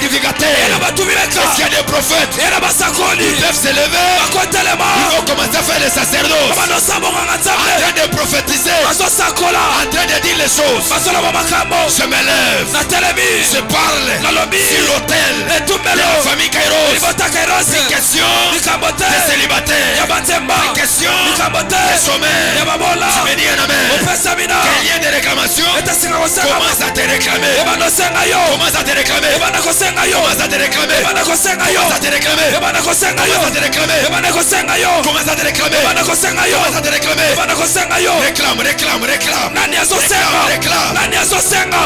s'il y a des prophètes, ils peuvent se lever. Ils vont commencer à faire les sacerdotes, en train de prophétiser, en train de dire les choses. Je me lève, je parle sur l'autel de la famille Kairos. Une question des célibataires, une question des chômeurs. Tu me dis un amen. Quel lien de réclamation commence à te réclamer. Commence à te réclamer. Commence à te réclamer. Commence à te réclamer. Commence à te réclamer. Commence à te réclamer. Commence à te réclamer. Réclame, réclame, réclame. Réclame.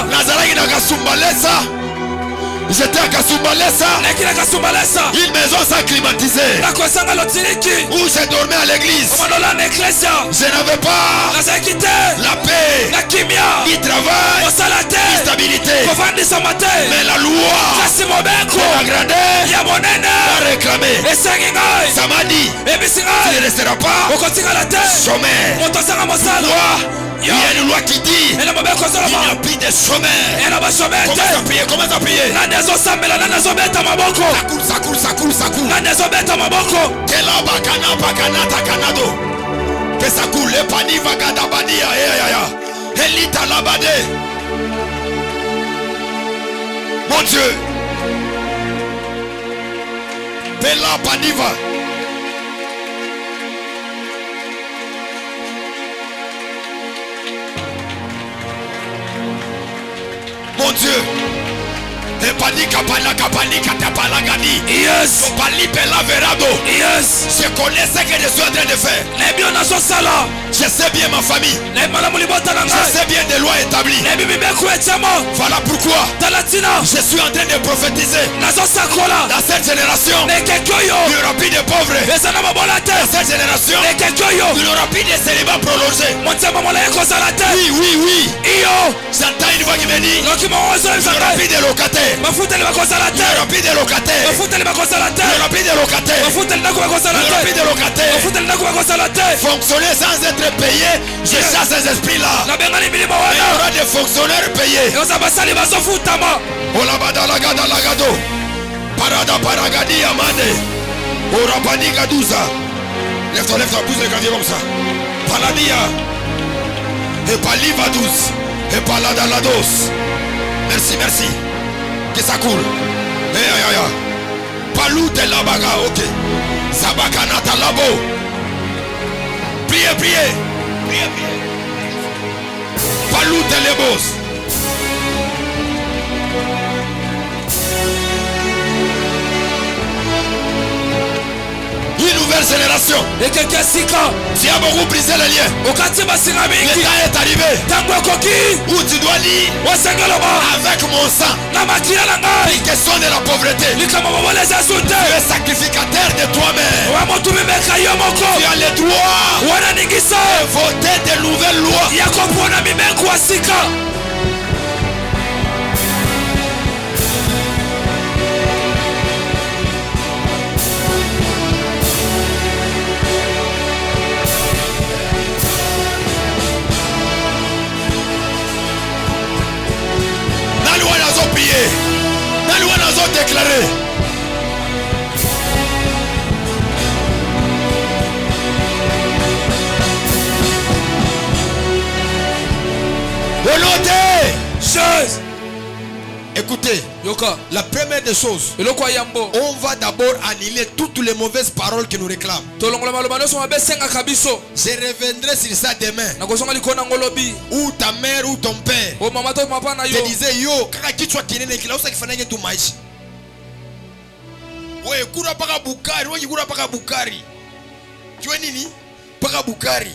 Nazaraki na Kasumbalesa. J'étais à Kasumbalesa. Une maison sans climatiser. Où je dormais à l'église. Je n'avais pas la paix, ni travail, ni stabilité. Mais la loi de la grandeur a réclamé. Ça m'a dit, tu ne resteras pas chômeur. Pourquoi? Il y a une loi qui dit il n'y a plus de chômeurs. Commence à prier. Ça coule. Que ça coule. Mon Dieu. Bella Paniva. Mon Dieu. Yes. Yes. Je connais ce que je suis en train de faire. Je sais bien ma famille. Je sais bien des lois établies. Voilà pourquoi je suis en train de prophétiser. Dans cette génération, il n'y aura plus de pauvres. Dans cette génération, il n'y aura plus de célibats prolongés. Oui. J'entends une voix qui me dit, il n'y aura plus de locataires. Il n'y aura plus de locataires. Il n'y aura plus de locataires. Il n'y aura plus de locataires. Fonctionner sans être payé, je chasse ces esprits-là. Il y aura des fonctionnaires payés. Parada paragadi amande. Orabani gaduza. Lève-toi, pousse le gravier comme ça. Paladia. Et paliva douce. Et palada la dos. Merci. Que ça coule. Palou de la baga, ok. Sabakanata labo. Priez. Palou de lebos. Une nouvelle génération. Tu as beaucoup brisé les liens. Le temps est arrivé où tu dois lire avec mon sang les questions de la pauvreté. Tu es sacrificateur de toi-même. Tu as le droit de voter de nouvelles lois. La loi nous a déclaré. Écoutez, la première des choses, on va d'abord annuler toutes les mauvaises paroles qui nous réclament. Je reviendrai sur ça demain. Ou ta mère ou ton père te disait yo, kaka kichwa kinene kila usa kifananye tu maisha. Wewe kura paka bukari, wewe kura paka bukari. Tu es nini? Paka bukari.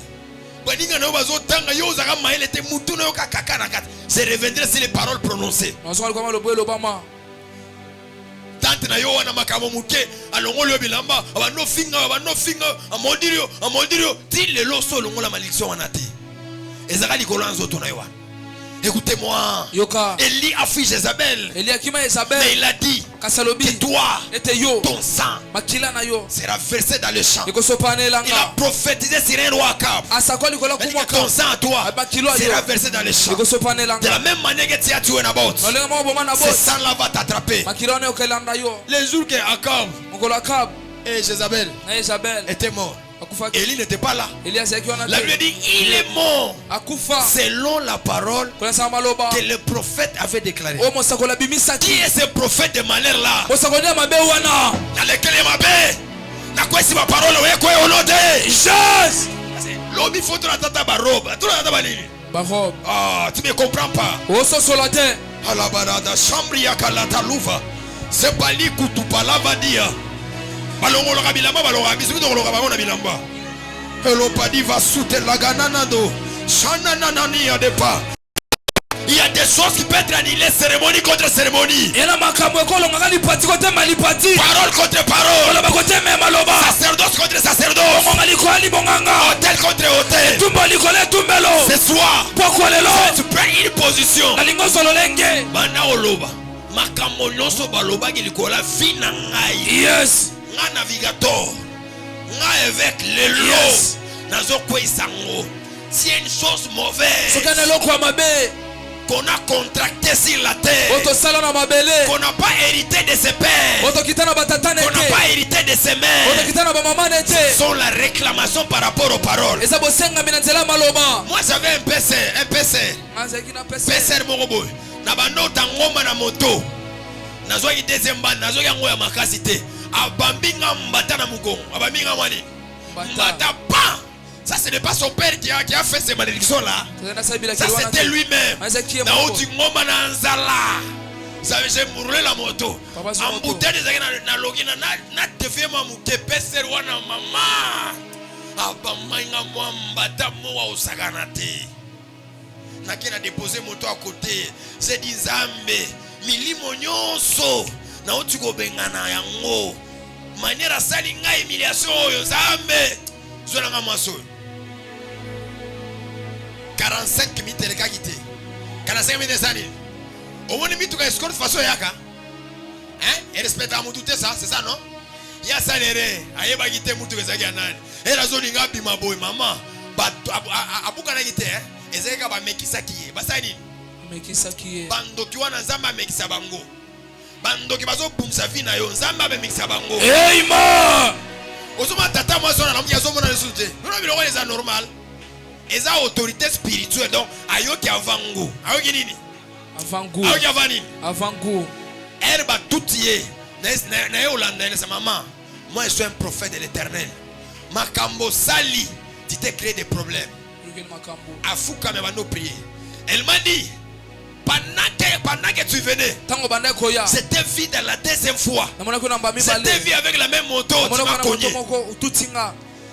Baninga na bazo tanga yo zaka maele te mutu na yo kaka na kata. Je reviendrai sur les paroles prononcées. Tante na yo wana makamo muke alongo le bilamba abano finga amondirio ti le loso longo la malédiction wana te. Ezaka likolo nzoto na yo wana. Écoutez-moi. Élie a fui Jézabel. Mais il a dit que toi, ton sang sera versé dans le champ. Il a prophétisé sur un roi Akab. Il a dit que ton sang à toi sera versé dans le champ. De la même manière que tu as tué Naboth, ce sang-là va t'attraper. Les jours que Akab et Jézabel étaient morts, Élie n'était pas là. La Bible dit il est mort selon la parole que le prophète avait déclaré. Qui est ce prophète de malheur là? Dans lequel il m'a bé. Na quoi si ma parole est quoi au nom de Jésus? L'homme il faut te la tata barobe. Ah, tu me comprends pas? Alabarada chambria kalata luva. C'est pas li kutupala vadia. Balongo la bilamba balonga bisu to la balonga bilamba. Hello padi va souter la gananado. Chana nanani ya depa. Il y a des choses qui peuvent être annulées, cérémonie contre cérémonie. Parole contre parole. Sacerdoce contre sacerdoce. Hôtel contre hôtel. Ce soir, tu prends une position. Bana oloba. Makambo nyonso baloba gilikola fina ngai. Yes. Nga navigateur. Nga avec les lots. Nazo kwa isango. C'est une chose mauvaise qu'on a contracté sur la terre, qu'on n'a pas hérité de ses pères, qu'on n'a pas hérité de ses mères, ce sont la réclamation par rapport aux paroles. Moi j'avais un PC morobo nabando tangoma na moto nazo yi deuxième bande nazo yango ya makasité abambinga mbata na mugongo abambinga mwani mbata pa. Ça ce n'est pas son père qui a fait ces malédictions là. Ça c'était lui-même. Ça j'ai mouré la moto. En bouteille de na logina na devient ma mouté peser wana mama. Abamanga mwambata mwa usaganate. Na kena déposer moto à côté. C'est di Nzambe. Milimo nyonso. Na otuko bengana yango. Manière sali nga humiliation oyo Nzambe. Zola nga maso. 45 minutes de qualité. 45 minutes de années. Au moins, tu as escorte façon yaka. Hein? Et respecte à tout ça, c'est ça non? Il y a ça les aïe bagité mutu ezaki anani. Et la zone nga bima boy maman. Ba abuka na gité hein. Ezeka ba mekisa kiye. Basa nini? Mekisa kiye. Bando ki wana Nzamba mekisa bango. Bando ki bazo bumsa vi na yo Nzamba be mekisa bango. Amen. Ozoma tata moi sona na mkia zo mona resulté. Non biloko eza normal. Eza autorité spirituelle donc ayoki avango. Ayoki nini? Avango. Ayoki avani. Avango. Herba tout yé. Na Yolanda na sa maman. Moi je suis un prophète de l'Éternel. Makambo sali, tu t'es créé des problèmes. Afuka me bando prier. Elle m'a dit pendant que tu venais, c'était vide la deuxième fois. C'était vide avec la même moto. Tu m'as cogné.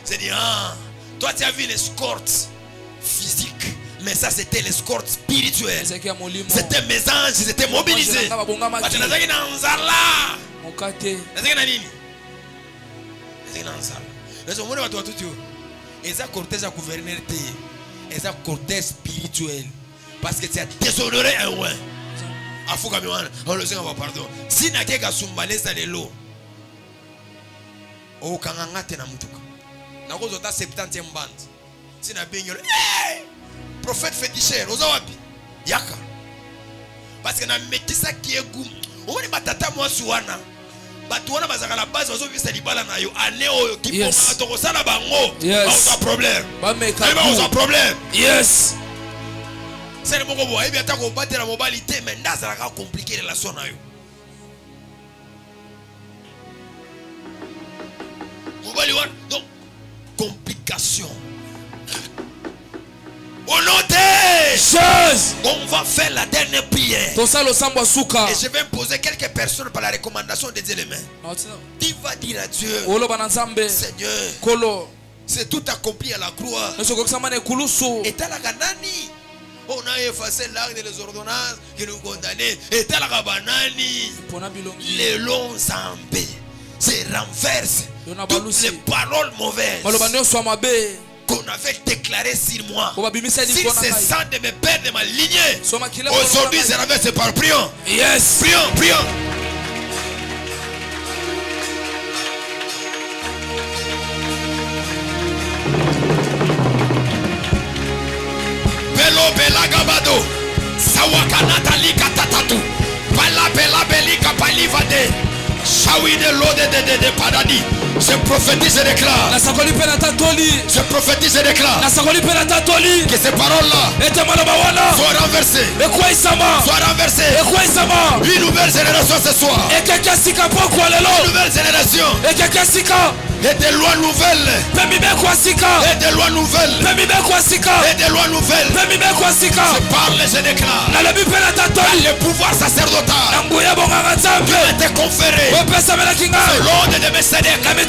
C'est dit, ah, toi tu as vu l'escorte physique, mais ça c'était l'escorte spirituelle. C'était mes anges, ils étaient mobilisés. Et ça cortège à gouverner, et ça cortège spirituel. Parce que tu as déshonoré un roi. On le sait, on va pardon. Si n'a qu'à soumbaler ça de l'eau. Oh, quand on a tenu mutuka. N'a pas autant 70e bande. Si n'a bien prophète féticheur, ozawapi. Yaka. Parce que n'a metti ça qui est goût. On va pas tata moi suana. Batuana bazaka la base ozo visa libala na yo ane oyo ki poma to kosala bango. Pas de problème. Pas de problème. Yes. C'est le moko boy, bien ta ko battre la mobilité mais ndazala ka compliquer relation na yo. Mobile one donc complication. Au nom de Jésus, on va faire la dernière prière. Et je vais poser quelques personnes par la recommandation des éléments. Tu vas dire à Dieu, Seigneur, c'est tout accompli à la croix. Et t'as la ganani. On a effacé l'acte des ordonnances qui nous condamnaient. Et t'as la banani. Les longs zambés se renversent. Toutes les paroles mauvaises qu'on avait déclaré sur moi, si c'est sang de mes pères, de ma lignée, aujourd'hui c'est renversé par prions. Yes. Prions, prions. Belo bela gabado, sawakanata lika tatatu, bala bela belika palivade, shawi de l'ode de paradis. Je prophétise et déclare. Je prophétise et déclare que ces paroles-là soient renversées. Soient renversées. Une nouvelle génération ce soir. Une nouvelle génération. Et des lois nouvelles. Et des lois nouvelles. Et des lois nouvelles. Je parle et je déclare. Le pouvoir sacerdotal qui a été conféré selon des Messianiques. Je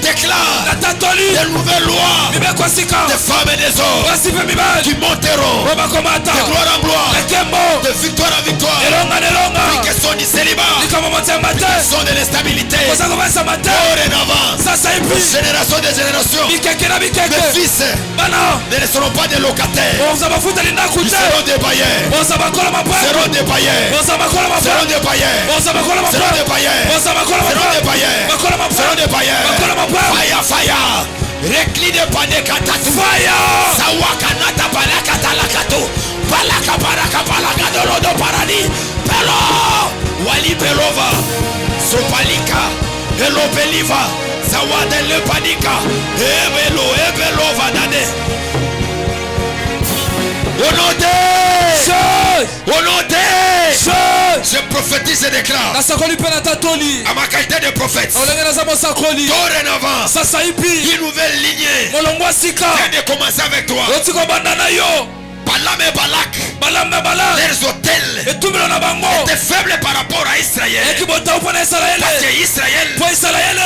déclare des nouvelles lois des femmes et des hommes qui monteront de gloire en gloire, de victoire en victoire, qui question du célibat, qui question de l'instabilité. Dorénavant, génération des générations, mes fils ne seront pas des locataires, ils seront des bailleurs, seront des bailleurs, seront des bailleurs, seront des bailleurs, seront des bailleurs. De fire, fire, recline panekatatu, fire, sawakanata balakatalakato, balaka baraka balaka dolodo paradis, pelo, wali pelova, sopalika, elo peliva, zawade le panika, ebelo vanade. Au nom de je prophétise et déclare à ma qualité de prophète. Dorénavant, une nouvelle lignée vient de commencer avec toi. Balaam et Balak, leurs hôtels étaient faibles par rapport à Israël. Parce que Israël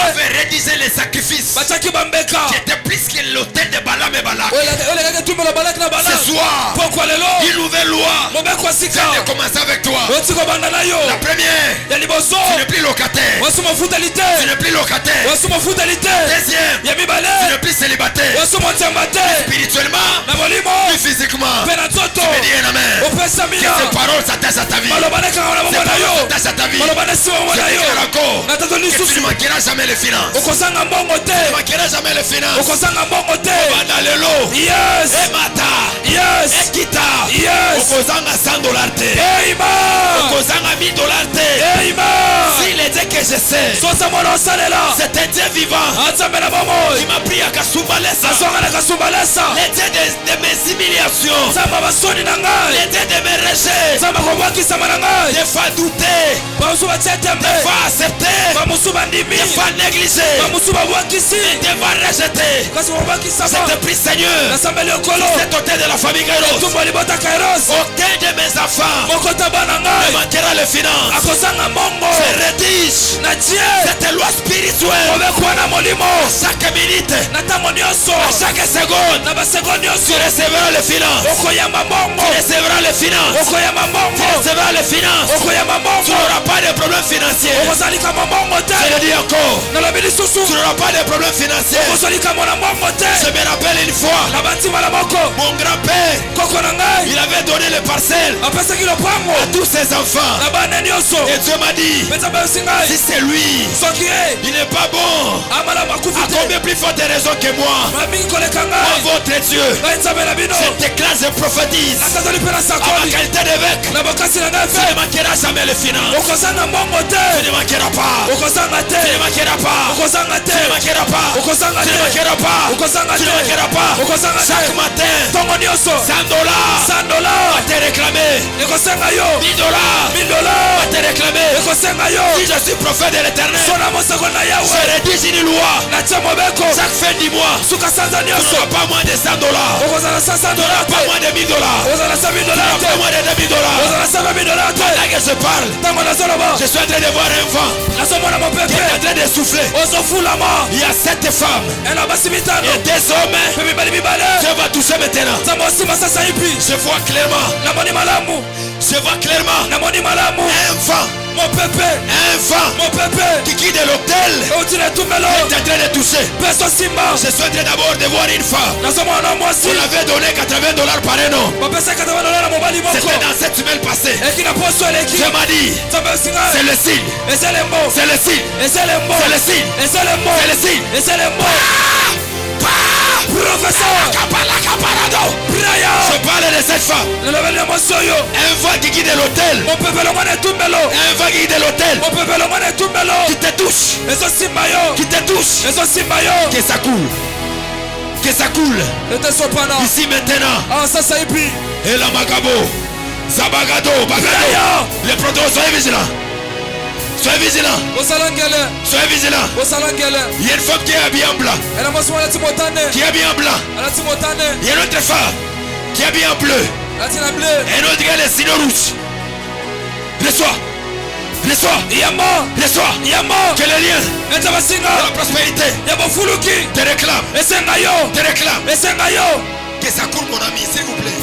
avait rédigé les sacrifices qui étaient plus que l'hôtel de Balaam et Balak. Ce soir, une nouvelle loi vient de commencer avec toi. La première, tu n'es plus locataire. Tu n'es plus locataire. Deuxième, tu n'es plus célibataire. Spirituellement, plus physiquement. Tu me dis un amen. Que ces paroles s'attachent à ta vie. Ces paroles s'attachent à ta vie. Je vais dire encore que tu ne manqueras jamais les finances. Tu ne manqueras jamais les finances. Yes. Emata. Yes. Ekita. Yes. Okozanga $100 te. Amen. Okozanga $1000 te. Amen. S'il est Dieu que je sais, c'est un Dieu vivant qui m'a pris à Kasumbalesa. Le Dieu de mes humiliations. Le Dieu de mes rejets. Des fois douter. Des fois accepter. Des fois négliger. Des fois rejeter. Je te prie Seigneur. Cet hôtel de la famille Kairos. Aucun de mes enfants ne manquera les finances. Je rédige cette loi spirituelle. Chaque minute, à chaque seconde, tu recevras les finances. Tu recevras les finances. Tu recevras les finances. Tu n'auras pas de problème financier. Je le dis encore. Tu n'auras pas de problème financier. Je me rappelle une fois, mon grand-père, il avait donné les parcelles à tous ses enfants. Et Dieu m'a dit, si c'est lui, il n'est pas bon. À combien plus forte raison que moi, votre Dieu, je déclare, je prophétise à ma qualité d'évêque. Tu ne manqueras jamais les finances. Tu ne manqueras pas. Tu ne manqueras pas. Tu ne manqueras pas. Tu ne manqueras pas. Chaque matin, $100 va te réclamer. $1000 va te réclamer. Si je suis prophète de l'Éternel, je rédige une loi. Chaque fin du mois, tu n'auras pas moins de $100. Tu n'auras pas moins de $1000. Tu n'auras pas moins de $2000. Pendant que je parle, je suis en train de voir un vent qui est en train de souffler. Il y a 7 femmes et 2 hommes. Dieu va toucher maintenant. Je vois clairement. Je vois clairement un vent. Un vent qui quitte l'hôtel est en train de toucher. Je suis en train d'abord de voir une femme. On avait donné $80 par un an. C'était dans cette semaine passée. Dieu m'a dit, c'est le signe. C'est le signe. C'est le signe. C'est le signe. Professeur, je parle de cette femme. Un vent qui quitte l'hôtel. Un vent qui quitte l'hôtel. Qui te touche. Qui te touche. Que ça coule. Que ça coule. Ici maintenant. Et la Magabo. Zabagado. Bagado. Les protos, soyez vigilants. Soyez vigilants. Soyez vigilants. Il y a une femme qui est habillée en blanc. Qui est habillée en blanc. Il y a une autre femme qui est habillée en bleu. Et une autre qui a les signes rouges. Reçois. Que le lien de la prospérité te réclame. Que ça coule mon ami, s'il vous plaît.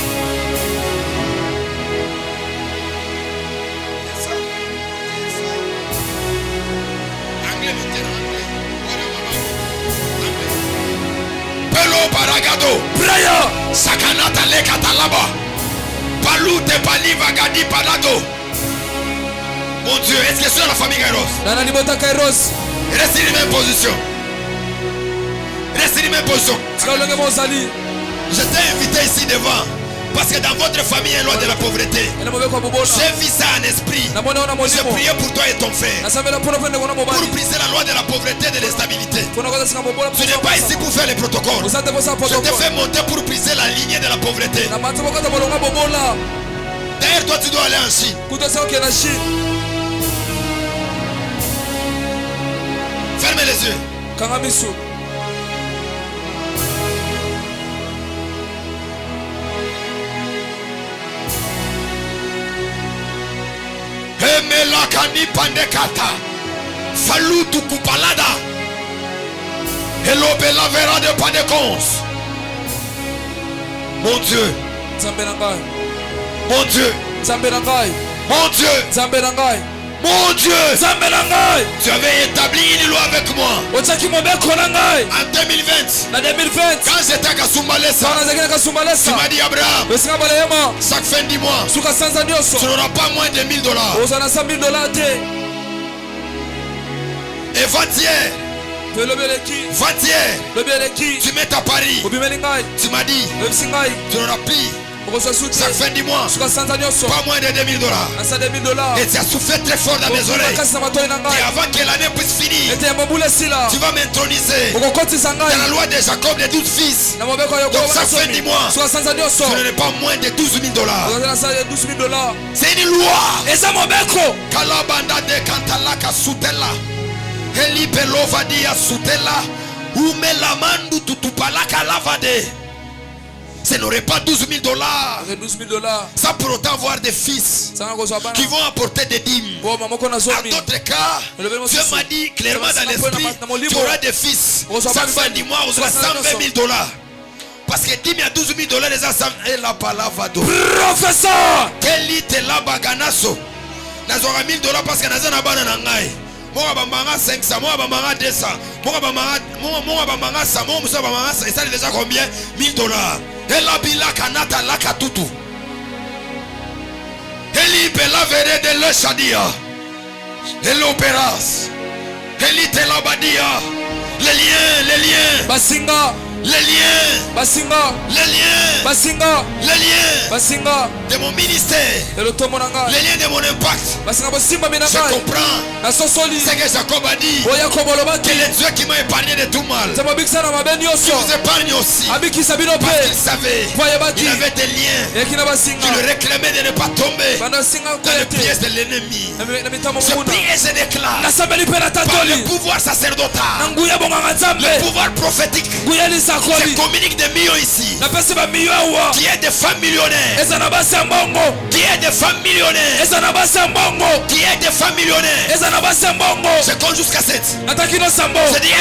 Pelo Baragado, Prayer, Sakanata Lekatalaba, Palute Paliva Gadi Palado. Mon Dieu, est-ce que c'est la famille Kairos? Reste in même position. Je t'ai invité ici devant. Parce que dans votre famille, il y a loi de la pauvreté. J'ai vu ça en esprit. J'ai prié pour toi et ton frère. Pour briser la loi de la pauvreté et de l'instabilité. Tu n'es pas ici pour faire les protocoles. Je t'ai fait monter pour briser la lignée de la pauvreté. D'ailleurs, toi, tu dois aller en Chine. Fermez les yeux. Makani pandekata. Falutu kupalada. Hello belavera de pandekons. Mon Dieu. Mon Dieu. Mon Dieu. Mon Dieu, tu avais établi une loi avec moi en 2020. Quand j'étais à Kasumbalesa, tu m'as dit Abraham, chaque fin du mois, tu n'auras pas moins de $1000. Et va-t-hier, tu mets à Paris, tu m'as dit, tu n'auras plus chaque fin du mois, pas moins de $2000. Et tu as soufflé très fort dans mes oreilles. Et avant que l'année puisse finir, tu vas m'introniser dans la loi de Jacob, les 12 fils. Donc chaque fin du mois, tu n'aurais pas moins de $12,000. C'est une loi. Kalabanda de Kantalaka Soutela. Eli Belovadia Soutela. Umelamandu Tutupalaka Lavade. Ce n'aurait pas $12,000. Sans pour autant avoir des fils qui vont apporter des dîmes. En d'autres cas, Dieu m'a dit clairement dans l'esprit, tu auras des fils. Chaque fin du mois, on aura $120,000. Parce que dîmes à $12,000, les ensemble. Et la palabra d'eau. Professeur! Quel est la baganasso? Nous aurons $1,000 parce que nous avons un bananangai. Moi, je suis 500, moi, je suis 200, moi, je suis 100, moi, je suis 100, et ça déjà combien? $1,000. Et la bila kanata la katutu. Eli bela vere de le shadia. Et l'opéras. Eli te la badia. Les liens. Basinga. Les liens. Basinga. Les liens. Basinga. Les liens. Basinga. De mon ministère. Les liens de mon impact. Je comprends. Ce que Jacob a dit. Que le Dieu qui m'a épargné de tout mal. Je vous épargne aussi. Parce qu'il savait. Il avait des liens. Qui le réclamaient de ne pas tomber dans les pièges de l'ennemi. Je prie et je déclare. Par le pouvoir sacerdotal. Le pouvoir prophétique. Je communique des millions ici. Qui est des femmes millionnaires. Qui est des femmes millionnaires. Qui est des femmes millionnaires. Je compte jusqu'à 7. Je dis 1.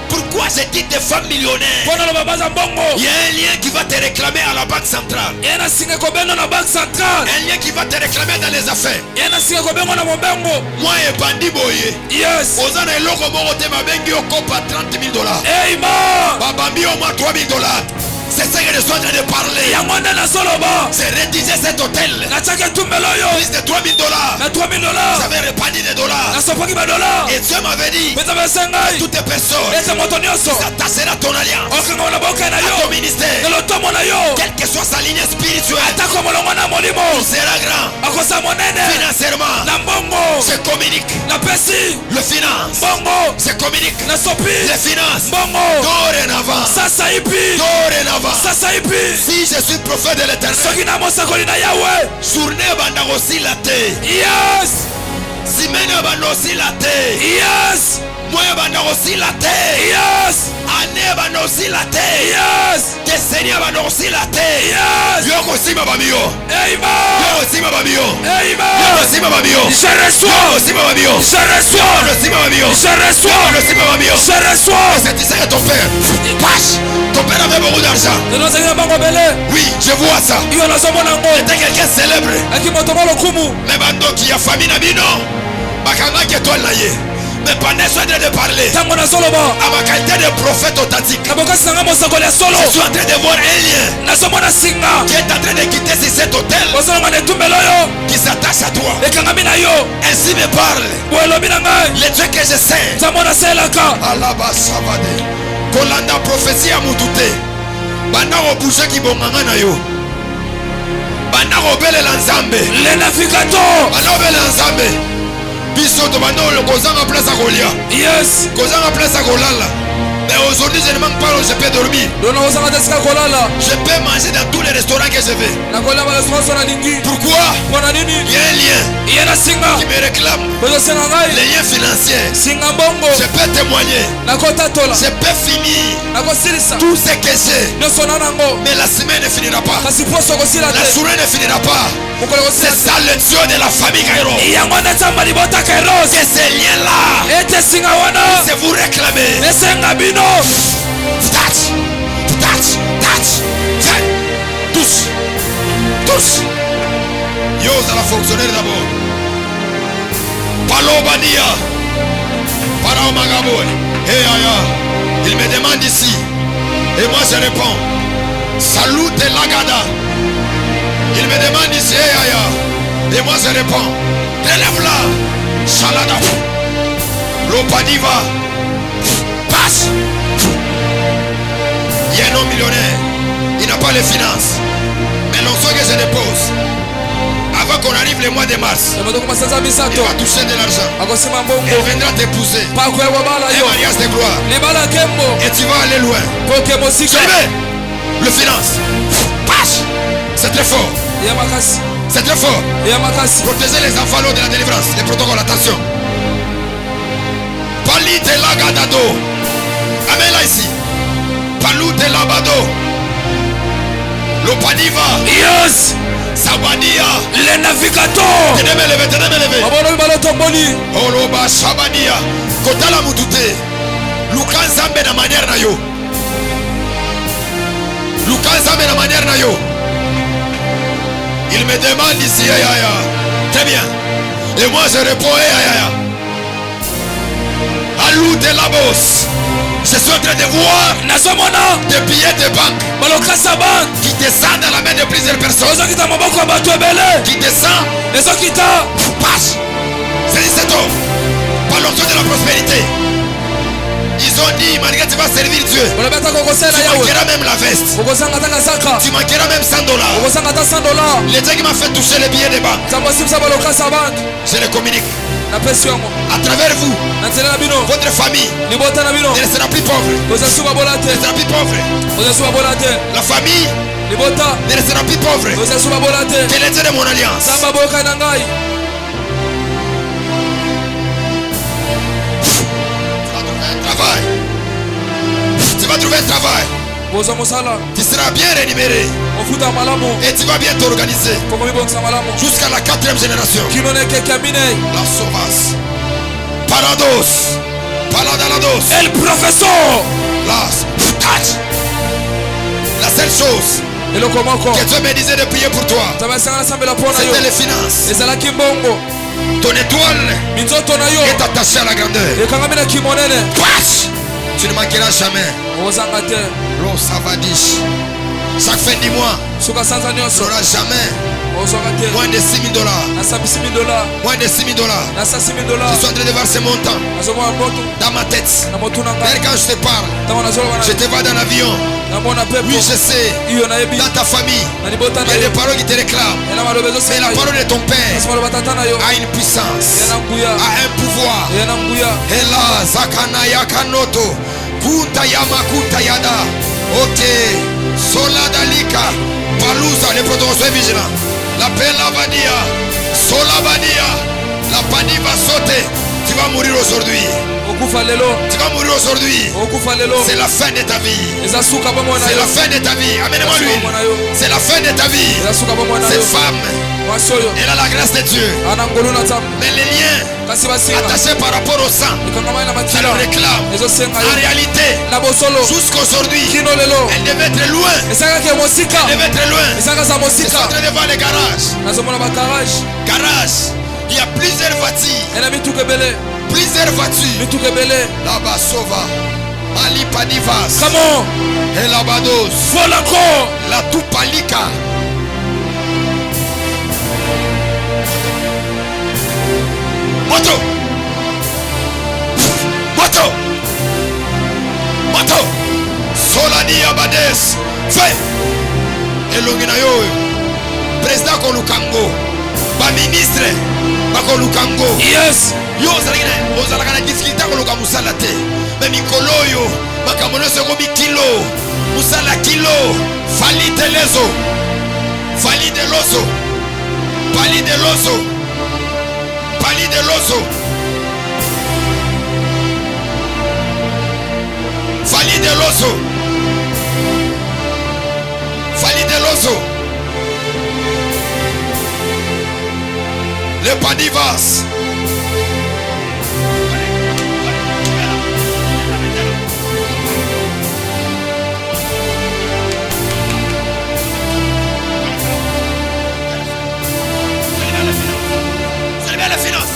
Pourquoi j'ai dit des femmes millionnaires? Il y a un lien qui va te réclamer à la banque centrale. Un lien qui va te réclamer dans les affaires. Moi et Bandi Boye. Yes. Aux années loko morote mabengi okopa $30,000. Amen. Babambi au moins $3,000. C'est ça que je suis en train de parler. C'est rédiger cet hôtel. Plus de $3,000. J'avais répandu des dollars. Et Dieu m'avait dit que toutes les personnes qui s'attachera à ton alliance, à ton ministère, quelle que soit sa ligne spirituelle, il sera grand. Financièrement, je communique. Le finance, je communique. Les finances, dorénavant. Si je suis prophète de l'Éternel, journée banda aussi la terre. Yes. Semaine banda aussi la terre. Yes. Mois banda aussi la terre. Yes. Année banda aussi la terre. Yes. Décennie banda aussi la terre. Yes. Yoko si mabamio. Amen. Yoko si mabamio. Amen. Yoko si mabamio. Je reçois. Yoko si mabamio. Je reçois. Yoko si mabamio. Je reçois. Yoko si mabamio. Je reçois. C'est ça que ton père. Pache. Ton père avait beaucoup d'argent. Oui, je vois ça. C'était quelqu'un célèbre. Mais maintenant qui a famille Nabino, Bakanga qui est toi là. Mais pendant ce temps de parler, à ma qualité de prophète authentique, je suis en train de voir un lien qui est en train de quitter cet hôtel, qui s'attache à toi. Ainsi me parle le Dieu que je sais. Alaba Savade. Kolanda prophétie à Moutouté. Banda obouche qui bonganga na yo. Banda obele lanzambe. Le navigateur. Banda obele lanzambe. Biso to banda le kozanga place à Golia. Yes. Kozanga place à Golala. Mais aujourd'hui, je ne manque pas, je peux dormir. Je peux manger dans tous les restaurants que je veux. Pourquoi? Il y a un lien qui me réclame. Les liens financiers. Je peux témoigner. Je peux finir tout ce que j'ai. Mais la semaine ne finira pas. La journée ne finira pas. C'est ça le Dieu de la famille Kairos. C'est ces liens-là. C'est vous réclamer. Touch. Touche. Yo, ça va fonctionner d'abord. Palo Badia. Parao Magaboy. Hey, il me demande ici. Et moi je réponds. Salut Lagada. Il me demande ici. Hey, et moi je réponds. Relève-la. Shalada. Lopadiva. Passe. Il y a un homme millionnaire. Il n'a pas les finances. Mais l'onction que je dépose, avant qu'on arrive le mois de mars, il va toucher de l'argent. Il viendra t'épouser. Un mariage de gloire. Et tu vas aller loin. Le finance. Passe. C'est très fort. C'est très fort. Protéger les enfants lors de la délivrance. Les protocoles, attention. Pali de lagadado. Amène-la ici. Palou de labado. Lopaniva. Yes. Sabadia. Le navigateur. Tenez levé. Oloba Sabadia. Kotala mutute. Lukan Zambe na manière na yo. Il me demande ici. Très bien. Et moi je réponds. Alou de la bosse. Je suis en train de voir des billets de banque qui descendent dans la main de plusieurs personnes. Qui descendent. Passe. C'est 17 ans. Par l'onction de la prospérité. Ils ont dit, malgré tu vas servir Dieu. Tu manqueras même la veste. Tu manqueras même $100. Le Dieu qui m'a fait toucher les billets de banque. Je les communique. À travers vous, votre famille ne sera plus pauvre. La famille ne sera plus pauvre. Quel est le Dieu de mon alliance? Tu vas trouver un travail. Tu seras bien rémunéré. Et tu vas bien t'organiser jusqu'à la 4e génération. La sauvasse. Parados. Paladalados. El professeur. La seule chose que Dieu me disait de prier pour toi, c'était les finances. Ton étoile est attachée à la grandeur. Tu ne manqueras jamais. L'eau savadiche. Chaque fin du mois, tu n'auras jamais moins de $6,000. Moins de $6,000. Je suis en train de voir ce montant dans ma tête. D'ailleurs, quand je te parle, je te vois dans l'avion. Oui, je sais. Dans ta famille, il y a des paroles qui te réclament. Mais la parole de ton père a une puissance, a un pouvoir. Et là, Zakanaya Kanoto, Kuta Yamakuta Yada, Ok, Soladalika, Palouza, les protocoles, soyez vigilants. La paix la Badia, Solabadia, la panique va sauter. Tu vas mourir aujourd'hui. Tu vas mourir aujourd'hui. C'est la fin de ta vie. C'est la fin de ta vie. Amenez-moi lui. C'est la fin de ta vie. Cette femme, elle a la grâce de Dieu. Mais les liens attachés par rapport au sang, ça le réclame. En réalité, jusqu'aujourd'hui, elle devait être loin. Elle devait être loin. Je suis en train de voir les garages. Garage. Il y a plusieurs voitures. Plusieurs voitures. Là-bas, Sova. Ali Padivas. Comment? Et Labados. Vol encore. La Tupalika. Moto. Solani Abades. Fait. Et Longinayo. Président Kolukango. Ba ministre. Yes. Yo ozalaka na difficulté koluka musala te. Mais mikolo yo makamono seko kilo. Musala kilo. Valide lezo. Valide lozo. Valide lozo. Valide lozo. Valide lozo. Valide lozo. Le Padivas. Salut à la finance.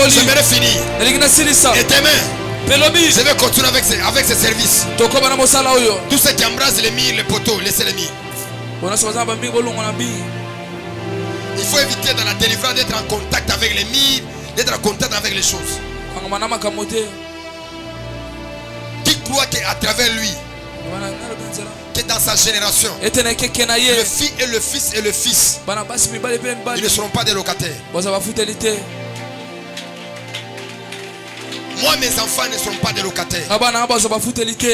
J'aimerais finir. Et demain, je vais continuer avec ce service. Tous ceux qui embrassent les murs, les poteaux, laissez-les murs. Il faut éviter dans la délivrance d'être en contact avec les murs, d'être en contact avec les choses. Qui croit qu'à travers lui, que dans sa génération, le fils et le fils et le fils, ils ne seront pas des locataires. Moi, mes enfants ne seront pas des locataires.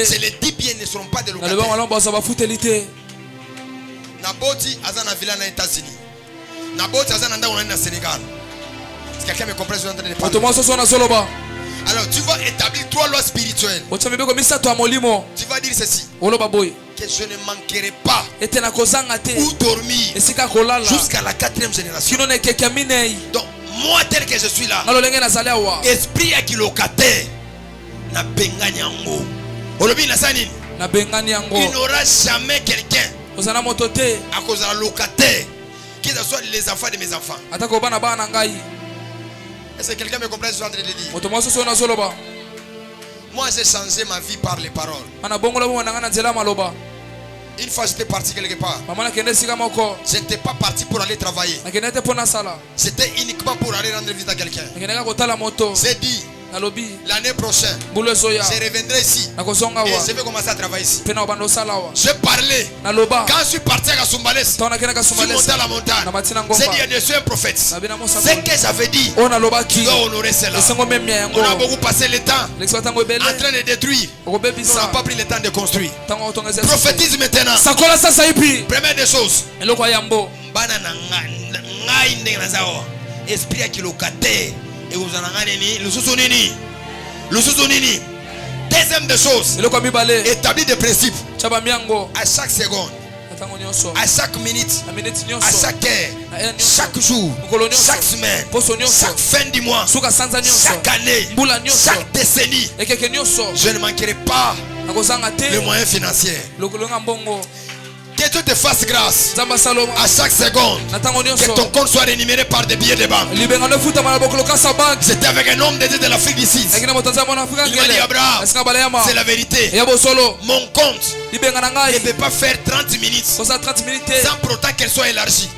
C'est les 10 biens ne seront pas des locataires. Naboti azana villa na États-Unis. Naboti azana ndao na Sénégal. Est-ce que quelqu'un me comprend ce que je suis en train de parler? Alors tu vas établir 3 lois spirituelles. Tu vas dire ceci: que je ne manquerai pas où dormir jusqu'à la 4e génération. Donc moi tel que je suis là, esprit à qui locataire na benganyango. Olobi na sanini. Il n'aura jamais quelqu'un à cause de la locataire, qui ce soit les enfants de mes enfants. Est-ce que quelqu'un me comprend ce que je suis en train de dire? Moi j'ai changé ma vie par les paroles. Une fois j'étais parti quelque part. Je n'étais pas parti pour aller travailler. C'était uniquement pour aller rendre visite à quelqu'un. J'ai dit l'année prochaine, je reviendrai ici et je vais commencer à travailler ici. Je parlais. Quand je suis parti à Kasumbalès, je suis monté à la montagne. J'ai dit, je suis un prophète. Ce que j'avais dit, tu dois honorer cela. On a beaucoup passé le temps en train de détruire. On n'a pas pris le temps de construire. Prophétise maintenant. Première des choses. Esprit qui locataire. Et vous en avez le sous-nini. Deuxième des choses, établir des principes à chaque seconde, à chaque minute, à chaque heure, chaque jour, chaque semaine, chaque fin du mois, chaque année, chaque décennie. Je ne manquerai pas le moyen financier. Que Dieu te fasse grâce à chaque seconde. Que ton compte soit rémunéré par des billets de banque. C'était avec un homme de Dieu de l'Afrique d'ici. Il m'a dit, Abraham, c'est la vérité. Mon compte ne peut pas faire 30 minutes sans pour autant qu'elle soit élargie.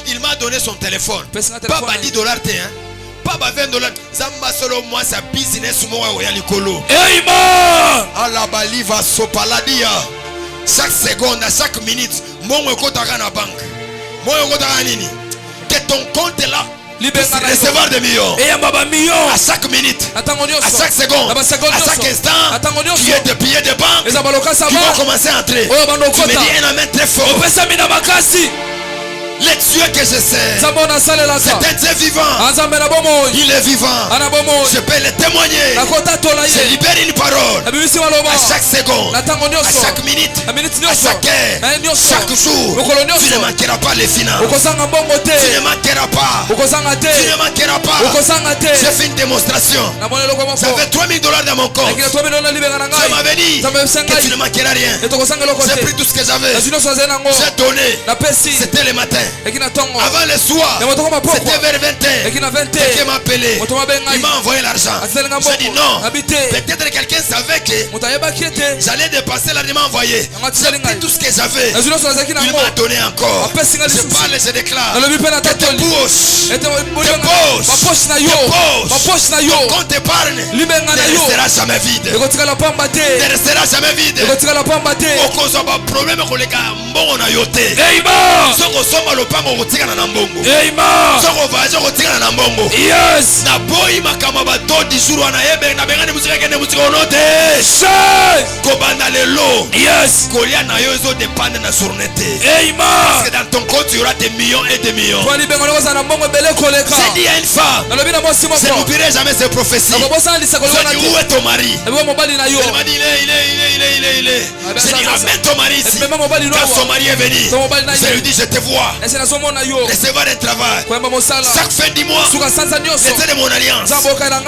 Il m'a donné son téléphone. Pas $10, pas $20. Zamba solo moi sa business moi ya likolo. Amen. Ala baliva sopaladia. Chaque seconde, à chaque minute, mon kotaka na banque. Que ton compte est là. Recevoir des millions à chaque minute, à chaque seconde, à chaque instant. Tu es de billets de banque qui vont commencer à entrer. Tu me dis un amen très fort. Le Dieu que je sais, c'est un Dieu vivant. Il est vivant. Je peux le témoigner. Je libère une parole à chaque seconde, à chaque minute, à chaque heure, chaque jour. Tu ne manqueras pas les finances. Tu ne manqueras pas. Tu ne manqueras pas. J'ai fait une démonstration. J'avais $3000 dans mon compte. Je m'avais dit que tu ne manqueras rien. J'ai pris tout ce que j'avais. J'ai donné. C'était le matin. Avant le soir, c'était vers 20h. Quelqu'un m'a appelé. Il m'a envoyé l'argent. J'ai dit non. Peut-être quelqu'un savait que j'allais dépasser l'argent. Il m'a envoyé. J'ai pris tout ce que j'avais. Il m'a donné encore. Je parle et je déclare que tes poches, ton compte épargne ne restera jamais vide. Ne restera jamais vide. Au cause d'un problème qu'on les gars, bon on a yoté. Yes. Na boy makama bato di jour wana ebe na bengani musika kende musika onote. Kobana lelo. Yes. Kolia na yo zo dépendre na journée. Parce que dans ton compte il y aura des millions et des millions. J'ai dit à une femme, je n'oublierai jamais ces prophéties. J'ai dit où est ton mari? Elle m'a dit il est. J'ai dit amène ton mari ici. Quand son mari est venu, je lui dis je te vois. Recevoir un travail. Chaque fin du mois, c'était de mon alliance.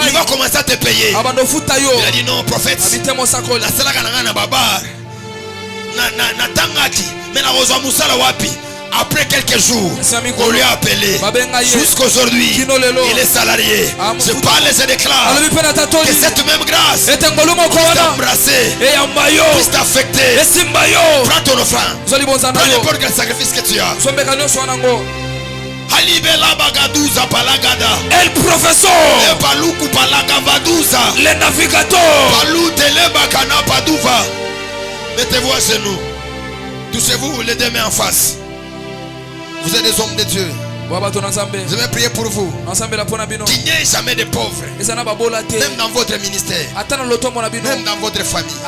Il va commencer à te payer. Il a dit non, prophète. Après quelques jours, on lui a appelé. Jusqu'aujourd'hui, il est salarié. Je parle et je déclare que cette même grâce puisse t'embrasser, puisse t'affecter. Prends ton offrande. Prends n'importe quel sacrifice que tu as. El professeur, le navigateur, mettez-vous à genoux. Touchez-vous les deux mains en face. Vous êtes des hommes de Dieu. Je vais prier pour vous. Qu'il n'y ait jamais de pauvres. Même dans votre ministère. Même dans votre famille.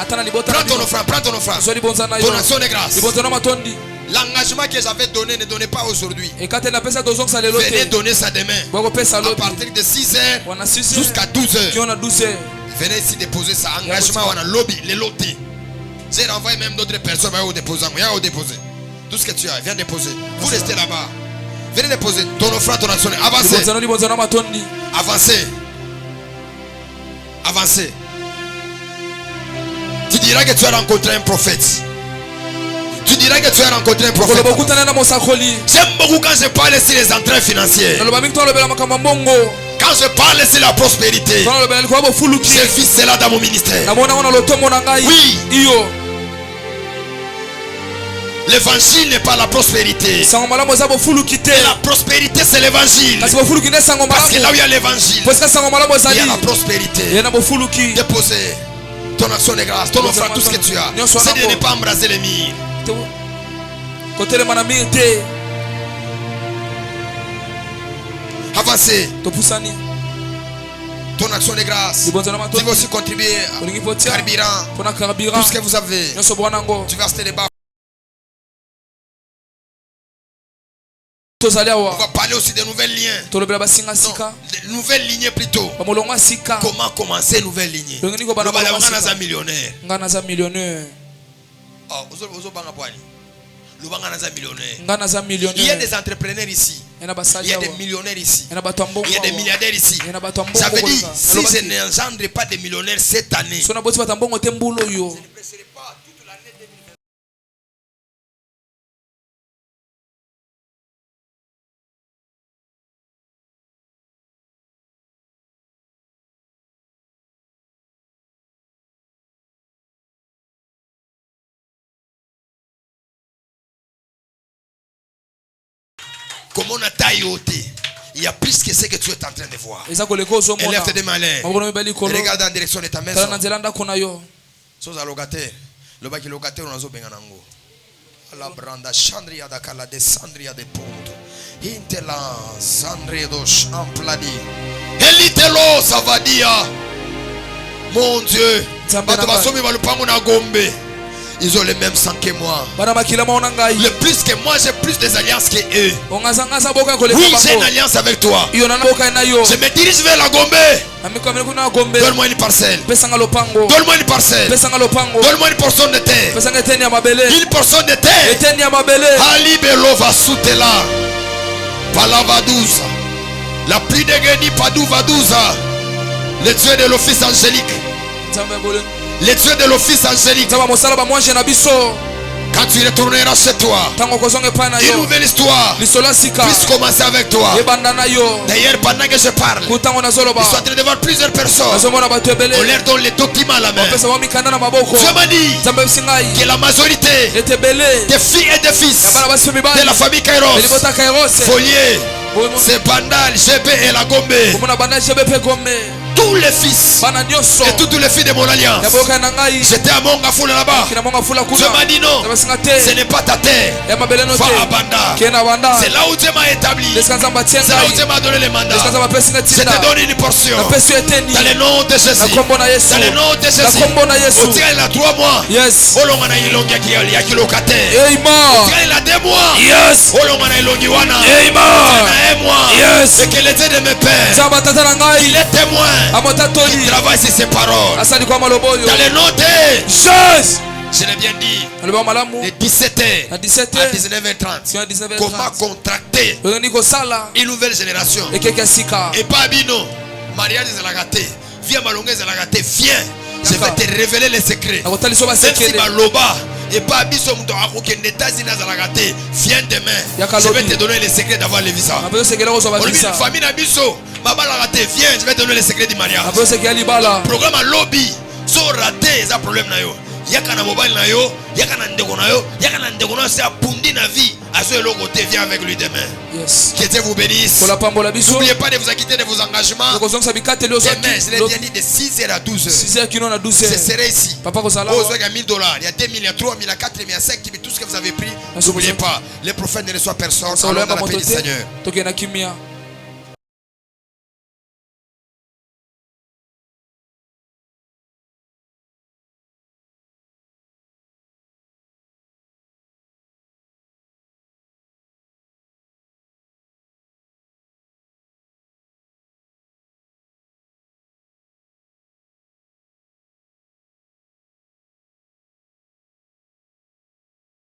Prends ton offrande. Prends ton offrande. Ton action de grâce. L'engagement que j'avais donné ne donnez pas aujourd'hui. Venez donner ça demain. À partir de 6h jusqu'à 12h. Venez ici déposer ça. Engagement on a lobby, les lotés. J'ai renvoyé même d'autres personnes. Viens déposer. Tout ce que tu as, viens déposer. Vous restez là-bas. Venez déposer ton offrande, ton action. Avancez. Avancez. Avancez. Tu diras que tu as rencontré un prophète. Tu diras que tu as rencontré un prophète. J'aime beaucoup quand je parle sur les entrées financières. Quand je parle sur la prospérité, j'ai vu cela dans mon ministère. Oui. L'évangile n'est pas la prospérité. Et la prospérité c'est l'évangile. Parce que là où il y a l'évangile, il y a la prospérité. Déposez ton action de grâce, ton offrande, tout ce que tu as. C'est de ne pas embraser les murs. Avancez. Ton action de grâce. Tu veux aussi contribuer à carburant. Tout ce que vous avez. Tu vas acheter des bas. On va parler aussi des nouvelles liens. Non, des nouvelles lignées plutôt. Comment commencer une nouvelle lignée? Millionnaire. Il y a des entrepreneurs ici. Il y a des millionnaires ici. Il y a des milliardaires ici. Ça veut dire, si je n'engendre pas des millionnaires cette année, je ne presserai pas toute l'année 2020. Comme on a taillé, il y a plus que ce que tu es en train de voir. Élève tes mains. Regarde en direction de ta maison. Chose à locataire. Le bac locataire, on a zo benganango. La branda chandria da cala de sandria de ponto. Intela sandria dos ampladi. Elitelo savadia. Mon Dieu. Bato basomi balupango na gombe. Ils ont le même sang que moi. Le plus que moi, j'ai plus des alliances que eux. Oui, j'ai une alliance avec toi. Je me dirige vers la Gombe. Donne-moi une parcelle. Donne-moi une parcelle. Donne-moi une portion de terre. Une portion de terre. Alibelo va soutela. Palavadusa. La pluie de Geni Padou Vadouza. Le Dieu de l'office angélique. Les dieux de l'office angélique. Quand tu retourneras chez toi, une nouvelle histoire puisse commencer avec toi. D'ailleurs, pendant que je parle, ils sont en train de voir plusieurs personnes. On leur donne les documents à la main. Dieu m'a dit que la majorité des filles et des fils de la famille Kairos, Folier, c'est Bandal, GB et la Gombe. Tous les fils et toutes les filles de mon alliance. J'étais à Mongafula là-bas. Dieu m'a dit non, ce n'est pas ta terre. Va à Banda. C'est là où Dieu m'a établi. C'est là où Dieu m'a donné les mandats. Je t'ai donné une portion. Dans le nom de Jésus. Dans le nom de Jésus. Au tir il a 3 mois. Olongana ilongi ya kilokate. Au tir il a 2 mois. Olongana ilongi wana. Un mois. Et que l'État de mes pères, il est témoin. Il travaille sur ses paroles. Dans le nom de Jésus. Je l'ai bien dit. De 17h à 19h30. Comment contracter une nouvelle génération. Et pas bino. Mariage de la gâté. Viens malonguez de la gâté. Viens. Je vais te révéler les secrets. Même si Baloba et pas biso mto akoke États-Unis à la gâté. Viens demain. Je vais te donner les secrets d'avoir le visa. Famille na biso. Baba la raté, viens, je vais te donner les secrets du mariage. Programme à lobby. So raté, c'est un problème na yo. Yaka na mobile na yo, yaka na ndeko na yo, yaka na ndeko na yo, c'est à pundi na vie. À ce côté, viens avec lui demain. Que Dieu vous bénisse. N'oubliez pas de vous acquitter de vos engagements. Demain, je l'ai bien dit, de 6h à 12h. Ce serait ici. Il y a 1000 $, il y a 2000, il y a 3000, il y a 4000, il y a 5000, tout ce que vous avez pris. N'oubliez pas, les prophètes ne reçoivent personne. Allons dans la paix du Seigneur.